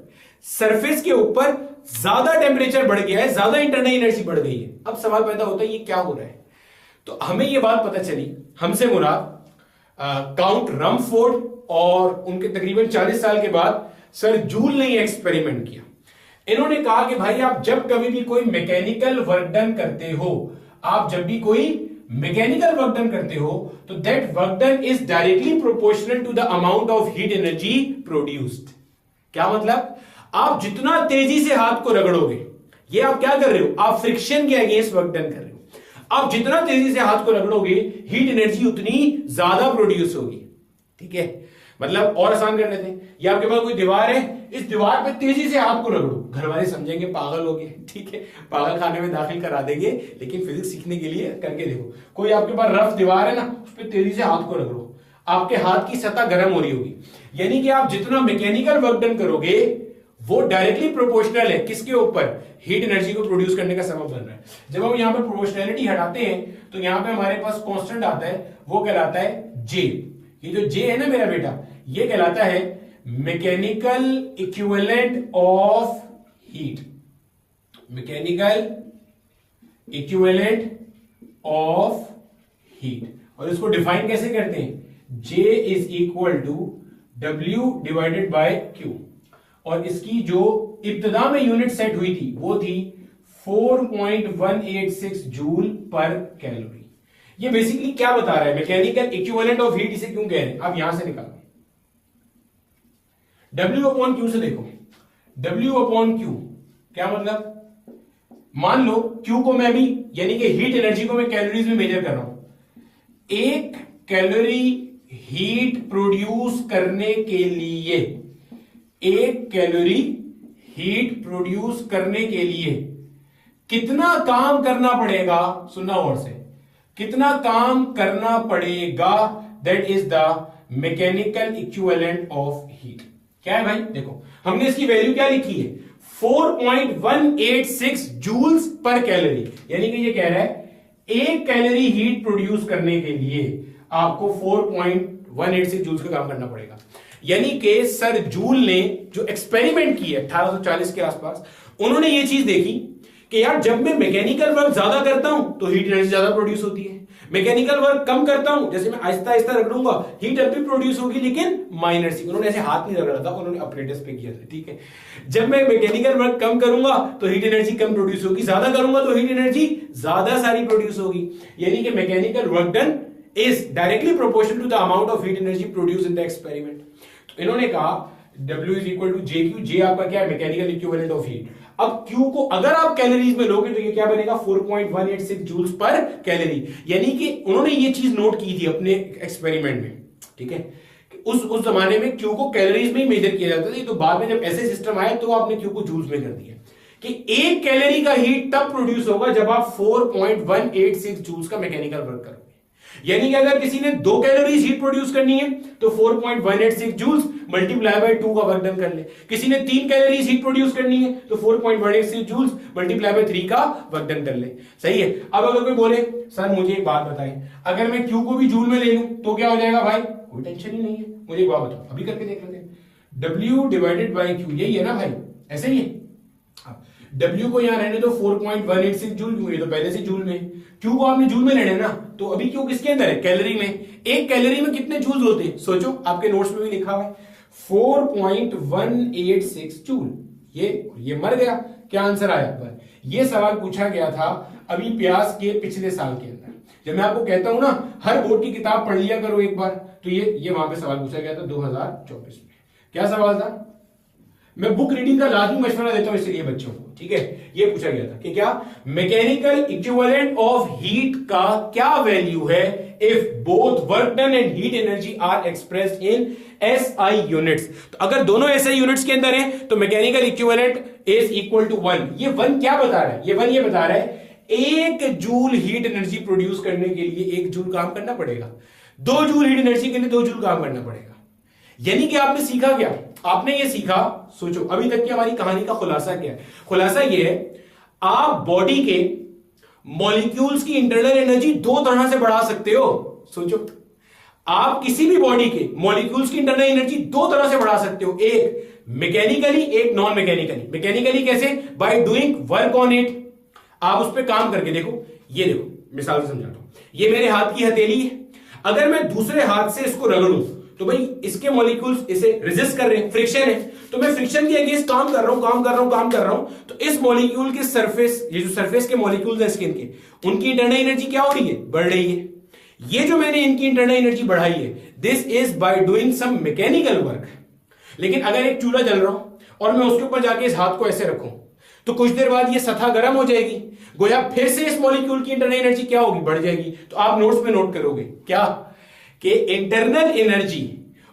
सरफेस के ऊपर ज्यादा टेम्परेचर बढ़ गया है, ज्यादा इंटरनल एनर्जी बढ़ गई है। अब सवाल पैदा होता है, ये क्या हो रहा है? तो हमें ये बात पता चली, हमसे मुराद काउंट रमफोर्ड और उनके तकरीबन 40 साल के बाद सर जूल ने एक्सपेरिमेंट किया। इन्होंने कहा कि भाई आप जब कभी भी कोई मैकेनिकल वर्क डन करते हो, आप जब भी कोई मैकेनिकल वर्क डन करते हो, तो that work done is directly proportional to the amount of heat energy produced. क्या मतलब? आप जितना तेजी से हाथ को रगड़ोगे, ये आप क्या कर रहे हो? आप फ्रिक्शन के अगेंस्ट वर्क डन कर रहे हो। आप जितना तेजी से हाथ को रगड़ोगे, हीट एनर्जी उतनी ज्यादा प्रोड्यूस होगी, ठीक है। मतलब और आसान कर लेते हैं, ये आपके पास कोई दीवार है, इस दीवार पे तेजी से हाथ को रगड़ो, घर वाले समझेंगे पागल हो गए, ठीक है, पागल खाने में दाखिल करा देंगे, लेकिन फिजिक्स सीखने के लिए करके देखो। कोई आपके पास रफ दीवार है ना, उस पर तेजी से हाथ को रगड़ो, आपके हाथ की सतह गर्म हो रही होगी। यानी कि आप जितना मैकेनिकल वर्क डन करोगे वो डायरेक्टली प्रोपोर्शनल है किसके ऊपर? हीट एनर्जी को प्रोड्यूस करने का सबब बन रहा है। जब हम यहां पे प्रोपोर्शनैलिटी हटाते हैं तो यहां पे हमारे पास कांस्टेंट आता है, वो कहलाता है जे। ये जो जे है ना मेरा बेटा, ये कहलाता है mechanical equivalent of heat. Mechanical equivalent of heat. और इसको डिफाइन कैसे करते हैं? J is equal to W divided by Q। और इसकी जो इब्तिदा में यूनिट सेट हुई थी वो थी 4.186 जूल पर कैलोरी। ये बेसिकली क्या बता रहा है? मैकेनिकल इक्विवेलेंट ऑफ हीट इसे क्यों कह रहे हैं? अब यहां से निकालो, W अपॉन Q से देखो, W अपॉन Q क्या मतलब? मान लो Q को मैं भी, यानी कि हीट एनर्जी को मैं कैलोरीज में मेजर कर रहा हूं। एक कैलोरी हीट प्रोड्यूस करने के लिए, एक कैलोरी हीट प्रोड्यूस करने के लिए कितना काम करना पड़ेगा? सुनना और से, कितना काम करना पड़ेगा? That is the mechanical equivalent of heat. क्या है भाई? देखो हमने इसकी वैल्यू क्या लिखी है? 4.186 जूल्स पर कैलोरी। यानी कि ये कह रहा है एक कैलोरी हीट प्रोड्यूस करने के लिए आपको 4.186 जूल्स का काम करना पड़ेगा। यानी कि सर जूल ने जो एक्सपेरिमेंट किया 1840 के आसपास, उन्होंने ये चीज देखी कि यार जब मैं मैकेनिकल वर्क ज्यादा करता हूं तो हीट एनर्जी ज्यादा प्रोड्यूस होती है, मैकेनिकल वर्क कम करता हूं, जैसे मैं आहिस्ता आहिस्ता रगड़ूंगा, हीट अब भी प्रोड्यूस होगी लेकिन माइनर सी। उन्होंने ऐसे हाथ नहीं रगड़ा था, उन्होंने अपरेटस पे किया था, ठीक है। जब मैं मैकेनिकल वर्क कम करूंगा तो हीट एनर्जी कम प्रोड्यूस होगी, ज्यादा करूंगा तो हीट एनर्जी ज्यादा सारी प्रोड्यूस होगी। यानी कि mechanical work done is directly proportional to the amount of heat energy produce in the experiment. तो इन्होंने कहा W is equal to J Q, J आपका क्या है, मैकेनिकल इक्विवेलेंट ऑफ हीट। अब Q को अगर आप कैलोरीज में लोगे तो ये क्या बनेगा, 4.186 जूल्स पर कैलोरी। यानी कि उन्होंने ये चीज नोट की थी अपने एक्सपेरिमेंट में, ठीक है। उस जमाने में Q को कैलोरीज में ही मेजर किया जाता था, तो बाद में जब ऐसे सिस्टम आया तो आपने Q को जूल्स में कर दिया कि एक कैलोरी का हीट तब प्रोड्यूस होगा जब आप 4.186 जूल्स का मैकेनिकल वर्क करोगे। यानी कि अगर किसी ने 2 कैलोरीज हीट प्रोड्यूस करनी है तो 4.186 जूल्स मल्टीप्लाई बाय 2 का वर्क डन कर ले। किसी ने 3 कैलोरीज हीट प्रोड्यूस करनी है तो 4.186 जूल्स मल्टीप्लाई बाय 3 का वर्क डन कर ले। सही है। अब अगर कोई बोले सर मुझे एक बात बताएं, अगर मैं Q को भी जूल में ले लूं तो क्या हो जाएगा भाई, कोई टेंशन ही नहीं है। मुझे एक बात बताओ, अभी करके देख लेते हैं। W डिवाइडेड बाय Q, यही है ना भाई, ऐसे ही है। W को यहां रहने दो 4.186 जूल, ये तो पहले से जूल में। Q को आपने जूल में लेना है ना, तो अभी Q किसके अंदर है, कैलोरी में। एक कैलोरी में कितने जूल्स होते हैं, सोचो, आपके नोट्स में भी लिखा हुआ है 4.186 जूल। ये मर गया, क्या आंसर आया पर। ये सवाल पूछा गया था अभी प्यास के पिछले साल के अंदर। जब मैं आपको कहता हूं ना हर बोर्ड की किताब पढ़ लिया करो एक बार, तो ये वहां पे सवाल पूछा गया था 2024 में। क्या सवाल था, मैं बुक रीडिंग का लाजमी मशवरा देता हूं इसलिए बच्चों को, ठीक है। ये पूछा गया था कि क्या मैकेनिकल इक्विवेलेंट ऑफ हीट का क्या वैल्यू है if both work done and heat energy are expressed in SI units. तो अगर दोनों एसआई यूनिट्स के अंदर हैं तो mechanical equivalent is equal to 1। ये 1 क्या बता रहा है, ये 1 ये बता रहा है 1 जूल हीट एनर्जी प्रोड्यूस करने के लिए 1 जूल काम करना पड़ेगा, 2 जूल हीट एनर्जी के लिए 2 जूल काम करना पड़ेगा। यानी कि आपने सीखा क्या, आपने ये सीखा, सोचो अभी तक की हमारी कहानी का खुलासा क्या है। खुलासा ये है, आप बॉडी के मॉलिक्यूल्स की इंटरनल एनर्जी 2 तरह से बढ़ा सकते हो। सोचो, आप किसी भी बॉडी के मॉलिक्यूल्स की इंटरनल एनर्जी 2 तरह से बढ़ा सकते हो, एक मैकेनिकली, एक नॉन मैकेनिकली। मैकेनिकली कैसे, by doing work on it. आप उस पर काम करके देखो। ये देखो, मिसाल से समझाता हूं, ये मेरे हाथ की हथेली है, अगर मैं दूसरे हाथ से इसको रगड़ूं तो भाई इसके मॉलिक्यूल्स इसे रेजिस्ट कर रहे हैं, फ्रिक्शन है, तो मैं फ्रिक्शन के अगेंस्ट काम कर रहा हूं, तो इस मॉलिक्यूल के सरफेस, ये जो सरफेस के मॉलिक्यूल्स हैं स्किन के, उनकी इंटरनल एनर्जी क्या हो रही है, बढ़ रही है। ये जो मैंने इनकी इंटरनल एनर्जी बढ़ाई है, this is by doing some mechanical work. लेकिन अगर एक चूल्हा जल रहा हूं और मैं उसके ऊपर जाके इस हाथ को ऐसे रखूं तो कुछ देर बाद ये सतह गर्म हो जाएगी, गोया फिर से इस मॉलिक्यूल की इंटरनल एनर्जी क्या होगी, बढ़ जाएगी। तो आप नोट्स में नोट करोगे क्या कि internal energy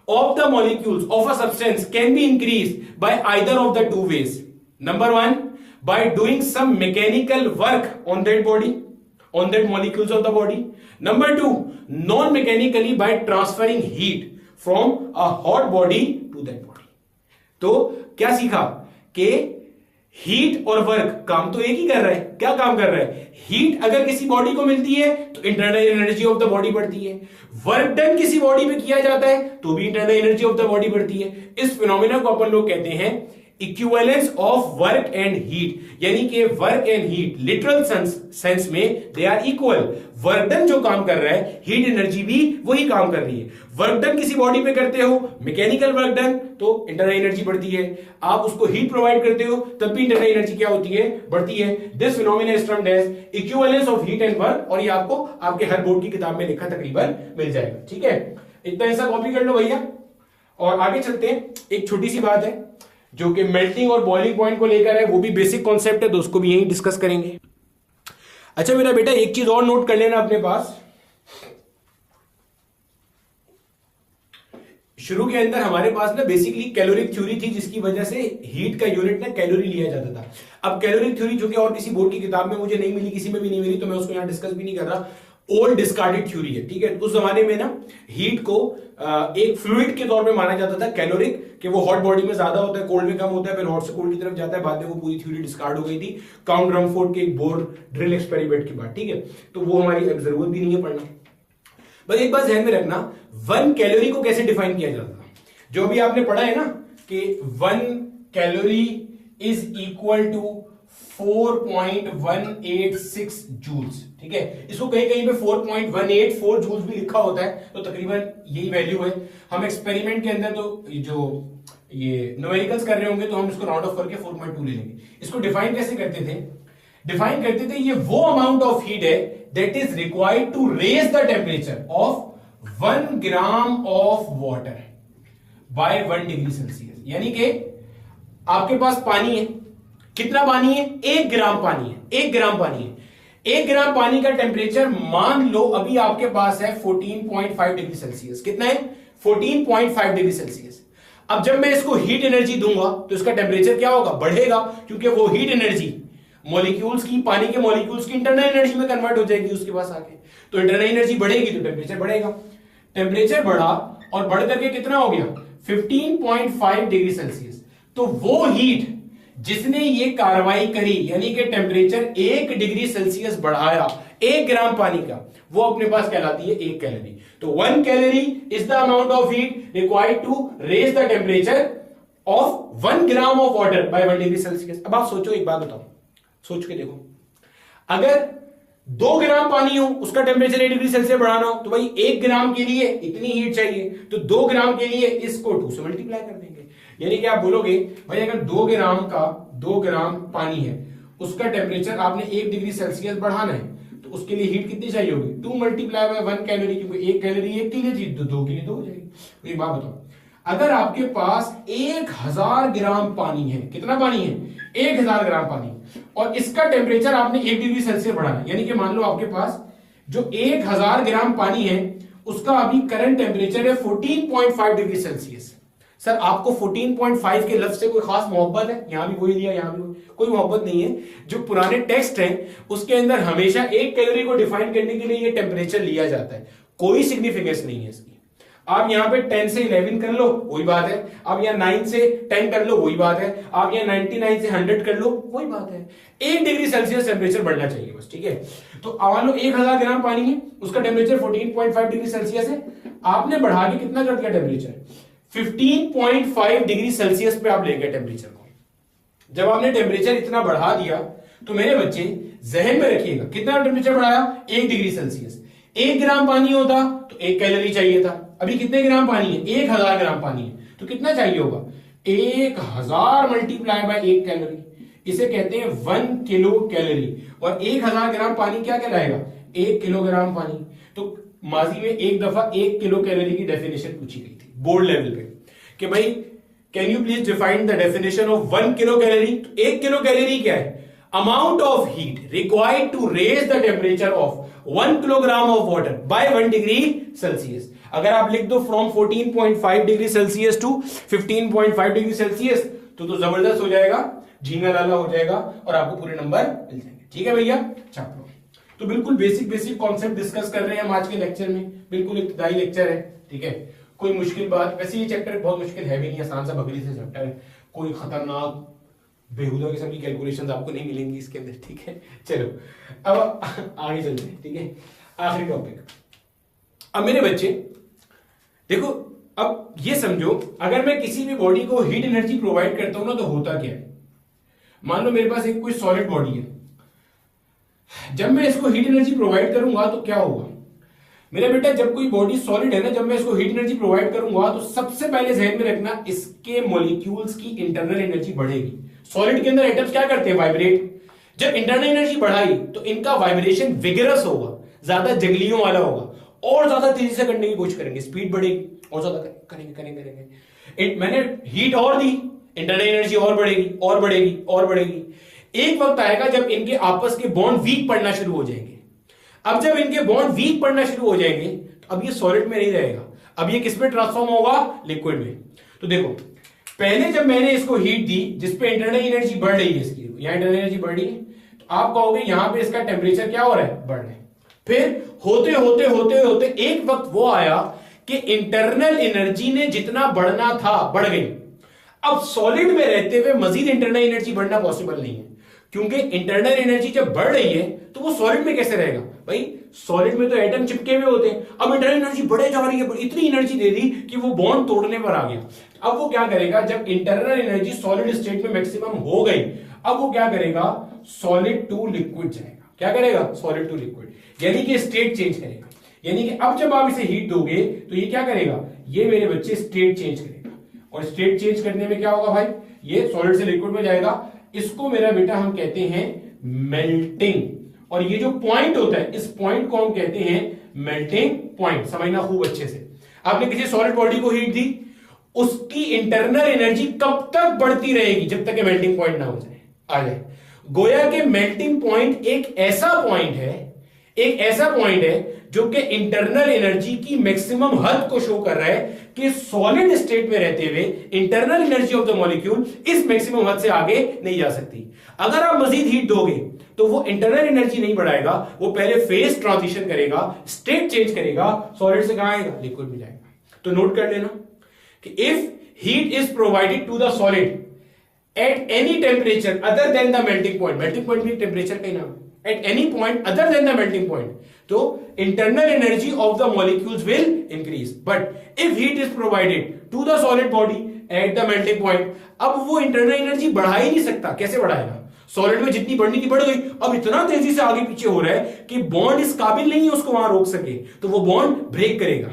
of the molecules of a substance can be increased by either of the 2 ways. Number 1, by doing some mechanical work on that body, on that molecules of the body. Number 2, non-mechanically by transferring heat from a hot body to that body. तो क्या सीखा कि heat और work काम तो एक ही कर रहा है। क्या काम कर रहा है, हीट अगर किसी बॉडी को मिलती है तो internal energy of the body बढ़ती है, वर्क डन किसी बॉडी में किया जाता है तो भी internal energy of the body बढ़ती है। इस फिनोमिना को अपन लोग कहते हैं equivalence of work and heat. यानी कि work and heat literal sense में they are equal. Work done जो काम कर रहा है, हीट एनर्जी भी वही काम कर रही है। वर्क डन किसी बॉडी पे करते हो, मैकेनिकल वर्क डन, तो इंटरनल एनर्जी बढ़ती है। आप उसको हीट प्रोवाइड करते हो तब भी इंटरनल एनर्जी क्या होती है, बढ़ती है। This phenomena is termed as equivalence of heat and work, और ये आपको आपके हर बोर्ड की किताब में लिखा तकरीबन मिल जाएगा, ठीक है। इतना ऐसा कॉपी कर लो भैया। और आगे चलते हैं, एक छोटी सी बात है जो कि मेल्टिंग और बॉइलिंग पॉइंट को लेकर है, वो भी बेसिक कॉन्सेप्ट है, तो उसको भी यहीं डिस्कस करेंगे। अच्छा मेरा बेटा, एक चीज और नोट कर लेना अपने पास, शुरू के अंदर हमारे पास ना बेसिकली कैलोरिक थ्योरी थी, जिसकी वजह से हीट का यूनिट ना कैलोरी लिया जाता था। अब कैलोरिक थ्योरी जो कि और किसी बोर्ड की किताब में मुझे नहीं मिली, किसी में भी नहीं मिली, तो मैं उसको यहां डिस्कस भी नहीं कर रहा। ओल्ड डिस्कार्डेड थ्योरी है, ठीक है। उस जमाने में ना हीट को एक फ्लूइड के तौर पे माना जाता था कैलोरिक, कि वो हॉट बॉडी में ज्यादा होता है, कोल्ड में कम होता है, फिर हॉट से कोल्ड की तरफ जाता है। बाद में वो पूरी थ्योरी डिस्कार्ड हो गई थी काउंट रमफोर्ड के एक बोर ड्रिल एक्सपेरिमेंट के बाद, ठीक है। तो वो हमारी अब जरूरत भी नहीं है पढ़ना। बस एक बात ध्यान में रखना, 1 कैलोरी को कैसे डिफाइन किया जाता था। जो भी आपने पढ़ा है ना कि 1 calorie is equal to 4.186 joules, ठीक है। इसको कहीं कहीं पे 4.184 जूल्स भी लिखा होता है, तो तकरीबन यही वैल्यू है। हम एक्सपेरिमेंट के अंदर तो जो ये न्यूमेरिकल्स कर रहे होंगे तो हम इसको राउंड ऑफ करके 4.2 ले लेंगे। इसको डिफाइन कैसे करते थे, डिफाइन करते थे ये वो अमाउंट ऑफ हीट है that is required to raise the temperature of 1 gram of water by 1 degree Celsius. यानी कि आपके पास पानी है, कितना पानी है? 1 ग्राम पानी है, 1 ग्राम पानी है। 1 ग्राम पानी का टेम्परेचर मान लो अभी आपके पास है 14.5 डिग्री सेल्सियस। कितना है? 14.5 डिग्री सेल्सियस। अब जब मैं इसको हीट एनर्जी दूंगा तो इसका टेम्परेचर क्या होगा? बढ़ेगा, क्योंकि वो हीट एनर्जी मॉलिक्यूल्स की, पानी के मॉलिक्यूल्स की इंटरनल एनर्जी में कन्वर्ट हो जाएगी उसके पास आके। तो इंटरनल एनर्जी बढ़ेगी तो टेम्परेचर बढ़ेगा। टेम्परेचर बढ़ा और बढ़ करके कितना हो गया? 15.5 डिग्री सेल्सियस। तो वो हीट जिसने ये कार्रवाई करी, यानी कि टेम्परेचर 1 डिग्री सेल्सियस बढ़ाया 1 ग्राम पानी का, वो अपने पास कहलाती है 1 कैलोरी। तो 1 calorie is the amount of heat required to raise the temperature of 1 gram of water by 1 degree Celsius. अब आप सोचो, एक बात बताओ, सोच के देखो, अगर 2 ग्राम पानी हो, उसका टेम्परेचर 1 डिग्री सेल्सियस बढ़ाना हो, तो भाई 1 ग्राम के लिए इतनी हीट चाहिए, तो 2 ग्राम के लिए इसको 2 से मल्टीप्लाई कर देंगे। यानी कि आप बोलोगे भाई अगर 2 ग्राम पानी है, उसका टेम्परेचर आपने 1 डिग्री सेल्सियस बढ़ाना है, तो उसके लिए हीट कितनी चाहिए होगी? 2 मल्टीप्लाई बाय 1 कैलोरी, क्योंकि 1 कैलोरी 1 के लिए थी, तो 2 के लिए 2 हो जाएगी। तो ये बात बताओ, अगर आपके पास 1000 ग्राम पानी है, कितना पानी है? 1000 ग्राम पानी, और इसका टेम्परेचर आपने 1 डिग्री सेल्सियस बढ़ाना, यानी कि मान लो आपके पास जो 1000 ग्राम पानी है उसका अभी करंट टेम्परेचर है 14.5 डिग्री सेल्सियस। सर आपको 14.5 के लफ्ज से कोई खास मोहब्बत है? यहां भी वही लिया, यहां भी कोई मोहब्बत नहीं है। जो पुराने टेक्स्ट हैं उसके अंदर हमेशा 1 कैलोरी को डिफाइन करने के लिए ये टेम्परेचर लिया जाता है, कोई सिग्निफिकेंस नहीं है इसकी। आप यहां पे 10 से 11 कर लो, वही बात है। आप यहां 9 से 10 कर लो, वही बात है। आप यहां 99 से 100 कर लो, वही बात है। 1 डिग्री सेल्सियस टेम्परेचर बढ़ना चाहिए बस, ठीक है। तो मान लो 1000 ग्राम पानी है, उसका टेम्परेचर 14.5 डिग्री सेल्सियस है, आपने बढ़ा के कितना कर दिया टेम्परेचर? 15.5 डिग्री सेल्सियस पे आप ले गए टेम्परेचर को। जब आपने टेम्परेचर इतना बढ़ा दिया तो मेरे बच्चे जहन में रखिएगा, कितना टेम्परेचर बढ़ाया? 1 डिग्री सेल्सियस। 1 ग्राम पानी होता तो 1 कैलोरी चाहिए था, अभी कितने ग्राम पानी है? 1000 ग्राम पानी है, तो कितना चाहिए होगा? 1000 मल्टीप्लाई बाय 1 कैलोरी, इसे कहते हैं 1 किलो कैलोरी। और 1000 ग्राम पानी क्या कहलाएगा? 1 किलोग्राम पानी। तो माजी में एक दफा 1 किलो कैलोरी की डेफिनेशन पूछी गई थी बोर्ड लेवल पे कि भाई can you please define the definition of 1 kilo calorie. 1 kilo calorie क्या है? Amount of heat required to raise the temperature of 1 kilogram of water by 1 degree Celsius. अगर आप लिख दो from 14.5 degree Celsius to 15.5 degree Celsius, तो जबरदस्त हो जाएगा, झींगा लाला हो जाएगा और आपको पूरे नंबर मिल जाएंगे। ठीक है भैया, चलो तो बिल्कुल बेसिक कॉन्सेप्ट डिस्कस कर रहे हैं हम आज के लेक्चर में, बिल्कुल इब्तिदाई लेक्चर है, ठीक है। कोई मुश्किल बात, वैसे ये चैप्टर बहुत मुश्किल है भी नहीं, आसान सा बकरी से चैप्टर है, कोई खतरनाक बेहुदा किस्म की कैलकुलेशंस आपको नहीं मिलेंगी इसके अंदर, ठीक है। चलो अब आगे चलते हैं, ठीक है। आखिरी टॉपिक। अब मेरे बच्चे देखो, अब ये समझो, अगर मैं किसी भी बॉडी को हीट एनर्जी प्रोवाइड करता हूं ना, तो होता क्या है? मान लो मेरे पास एक कोई सॉलिड बॉडी है, जब मैं इसको हीट एनर्जी प्रोवाइड करूंगा तो क्या होगा मेरा बेटा? जब कोई बॉडी सॉलिड है ना, जब मैं इसको हीट एनर्जी प्रोवाइड करूंगा तो सबसे पहले ध्यान में रखना, इसके मॉलिक्यूल्स की इंटरनल एनर्जी बढ़ेगी। सॉलिड के अंदर एटम्स क्या करते हैं? वाइब्रेट। जब इंटरनल एनर्जी बढ़ाई तो इनका वाइब्रेशन विगरस होगा, ज्यादा जंगलियों वाला होगा, और ज्यादा तेजी से करने की कोशिश करेंगे, स्पीड बढ़ेगी और ज्यादा करेंगे। मैंने हीट और दी, इंटरनल एनर्जी और बढ़ेगी और बढ़ेगी और बढ़ेगी। एक वक्त आएगा जब इनके आपस के बॉन्ड वीक पड़ना शुरू हो जाएंगे। अब जब इनके बॉन्ड वीक पड़ना शुरू हो जाएंगे तो अब ये सॉलिड में नहीं रहेगा, अब ये किस में ट्रांसफॉर्म होगा? लिक्विड में। तो देखो, पहले जब मैंने इसको हीट दी जिसपे इंटरनल एनर्जी बढ़ रही है, इसकी यहां इंटरनल एनर्जी बढ़ रही है, तो आप कहोगे यहां पे इसका टेम्परेचर क्या हो रहा है? बढ़ रहा है। फिर होते होते होते होते एक वक्त वो आया कि इंटरनल एनर्जी ने जितना बढ़ना था बढ़ गई। अब सॉलिड में रहते हुए मजीद इंटरनल एनर्जी बढ़ना पॉसिबल नहीं है, क्योंकि इंटरनल एनर्जी जब बढ़ रही है तो वो सॉलिड में कैसे रहेगा भाई? सॉलिड में तो एटम चिपके हुए होते हैं। अब इंटरनल एनर्जी बढ़े जा रही है, इतनी एनर्जी दे दी कि वो बॉन्ड तोड़ने पर आ गया। अब वो क्या करेगा? जब इंटरनल एनर्जी सॉलिड स्टेट में मैक्सिमम हो गई, अब वो क्या करेगा? सॉलिड टू लिक्विड जाएगा। क्या करेगा? सॉलिड टू लिक्विड, यानी कि स्टेट चेंज करेगा। यानी कि अब जब आप इसे हीट दोगे तो ये क्या करेगा? ये मेरे बच्चे स्टेट चेंज करेगा, और स्टेट चेंज करने में क्या होगा भाई? ये सॉलिड से लिक्विड में जाएगा। इसको मेरा बेटा हम कहते हैं मेल्टिंग, और ये जो पॉइंट होता है, इस पॉइंट को हम कहते हैं मेल्टिंग पॉइंट। समझना खूब अच्छे से। आपने किसी सॉलिड बॉडी को हीट दी, उसकी इंटरनल एनर्जी कब तक बढ़ती रहेगी, जब तक मेल्टिंग पॉइंट ना हो जाए, आ जाए। गोया के मेल्टिंग पॉइंट एक ऐसा पॉइंट है जो कि इंटरनल एनर्जी की मैक्सिमम हद को शो कर रहा है कि सॉलिड स्टेट में रहते हुए internal energy of the molecule इस मैक्सिमम हद से आगे नहीं जा सकती। अगर आप मजीद हीट दोगे तो वो इंटरनल एनर्जी नहीं बढ़ाएगा, वो पहले फेज ट्रांजिशन करेगा, स्टेट चेंज करेगा, सॉलिड से कहां आएगा, लिक्विड में जाएगा। तो नोट कर लेना कि if heat is provided to the solid at any temperature other than the melting point भी टेम्परेचर का ही नाम, at any point other than the melting point, तो internal energy of the molecules will increase. But if heat is provided to the solid body at the melting point, अब वो internal energy बढ़ा ही नहीं सकता। कैसे बढ़ाएगा? सॉलिड में जितनी बढ़नी थी बढ़ गई, अब इतना तेजी से आगे पीछे हो रहा है कि बॉन्ड इस काबिल नहीं है उसको वहां रोक सके, तो वो बॉन्ड ब्रेक करेगा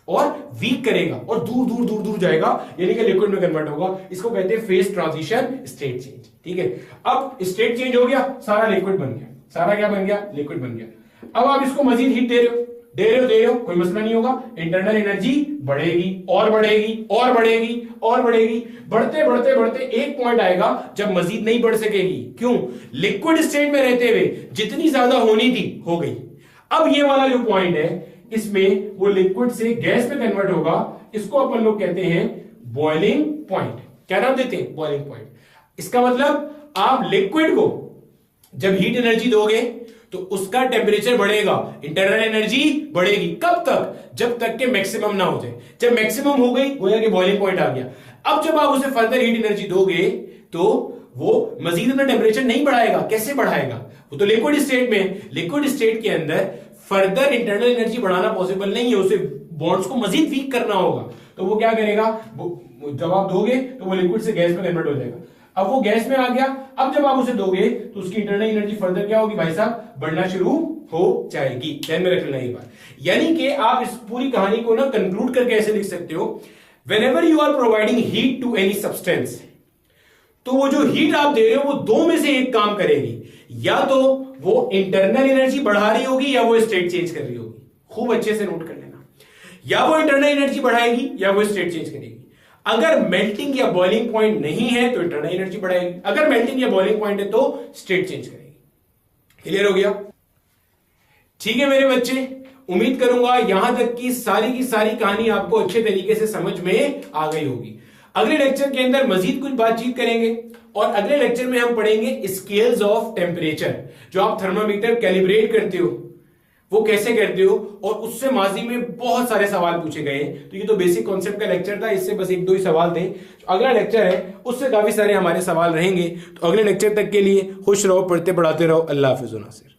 और वीक करेगा और दूर दूर दूर दूर जाएगा, यानी कि लिक्विड में कन्वर्ट होगा। इसको कहते हैं फेज ट्रांजिशन, स्टेट चेंज। ठीक है, अब स्टेट चेंज हो गया, सारा लिक्विड बन गया, सारा क्या बन गया, लिक्विड बन गया। अब आप इसको मजीद हीट दे रहे हो, कोई मसला नहीं होगा, इंटरनल एनर्जी बढ़ेगी और बढ़ेगी और बढ़ेगी और बढ़ेगी, बढ़ते बढ़ते बढ़ते एक पॉइंट आएगा जब मजीद नहीं बढ़ सकेगी। क्यों? लिक्विड स्टेट में रहते हुए जितनी ज्यादा होनी थी हो गई। अब ये वाला जो पॉइंट है, इसमें वो लिक्विड से गैस में कन्वर्ट होगा, इसको अपन लोग कहते हैं बॉइलिंग पॉइंट। क्या नाम देते हैं? Boiling point. इसका मतलब आप लिक्विड को जब हीट एनर्जी दोगे तो उसका टेम्परेचर बढ़ेगा, इंटरनल एनर्जी बढ़ेगी। कब तक? जब तक के मैक्सिमम ना हो जाए। जब मैक्सिमम हो गई, गोया कि बॉइलिंग पॉइंट आ गया। अब जब आप उसे फर्दर हीट एनर्जी दोगे तो वो मजीद अपना टेम्परेचर नहीं बढ़ाएगा। कैसे बढ़ाएगा? वो तो लिक्विड स्टेट में, लिक्विड स्टेट के अंदर फर्दर इंटरनल एनर्जी बढ़ाना पॉसिबल नहीं है, उसे बॉन्ड्स को मजीद वीक करना होगा। तो वो क्या करेगा? जब आप दोगे तो वो लिक्विड से गैस में कन्वर्ट हो जाएगा। अब वो गैस में आ गया, अब जब आप उसे दोगे तो उसकी इंटरनल एनर्जी फर्दर क्या होगी भाई साहब? बढ़ना शुरू हो जाएगी। ध्यान में रख लेना ये बात। यानी कि आप इस पूरी कहानी को ना कंक्लूड करके ऐसे लिख सकते हो, whenever you are providing heat to any substance, तो वो जो हीट आप दे रहे हो वो दो में से एक काम करेगी, या तो वो इंटरनल एनर्जी बढ़ा रही होगी या वो स्टेट चेंज कर रही होगी। खूब अच्छे से नोट कर लेना, या वो इंटरनल एनर्जी बढ़ाएगी या वो स्टेट चेंज करेगी। अगर मेल्टिंग या बॉइलिंग पॉइंट नहीं है तो इंटरनल एनर्जी बढ़ाएगी, अगर मेल्टिंग या बॉइलिंग पॉइंट है तो स्टेट चेंज करेगी। क्लियर हो गया? ठीक है मेरे बच्चे, उम्मीद करूंगा यहां तक की सारी कहानी आपको अच्छे तरीके से समझ में आ गई होगी। अगले लेक्चर के अंदर मजीद कुछ बातचीत करेंगे और अगले लेक्चर में हम पढ़ेंगे स्केल्स ऑफ टेम्परेचर। जो आप थर्मामीटर कैलिब्रेट करते हो वो कैसे करते हो, और उससे माजी में बहुत सारे सवाल पूछे गए। तो ये तो बेसिक कॉन्सेप्ट का लेक्चर था, इससे बस एक दो ही सवाल थे। जो अगला लेक्चर है उससे काफी सारे हमारे सवाल रहेंगे। तो अगले लेक्चर तक के लिए खुश रहो, पढ़ते पढ़ाते रहो। अल्लाह हाफिज़।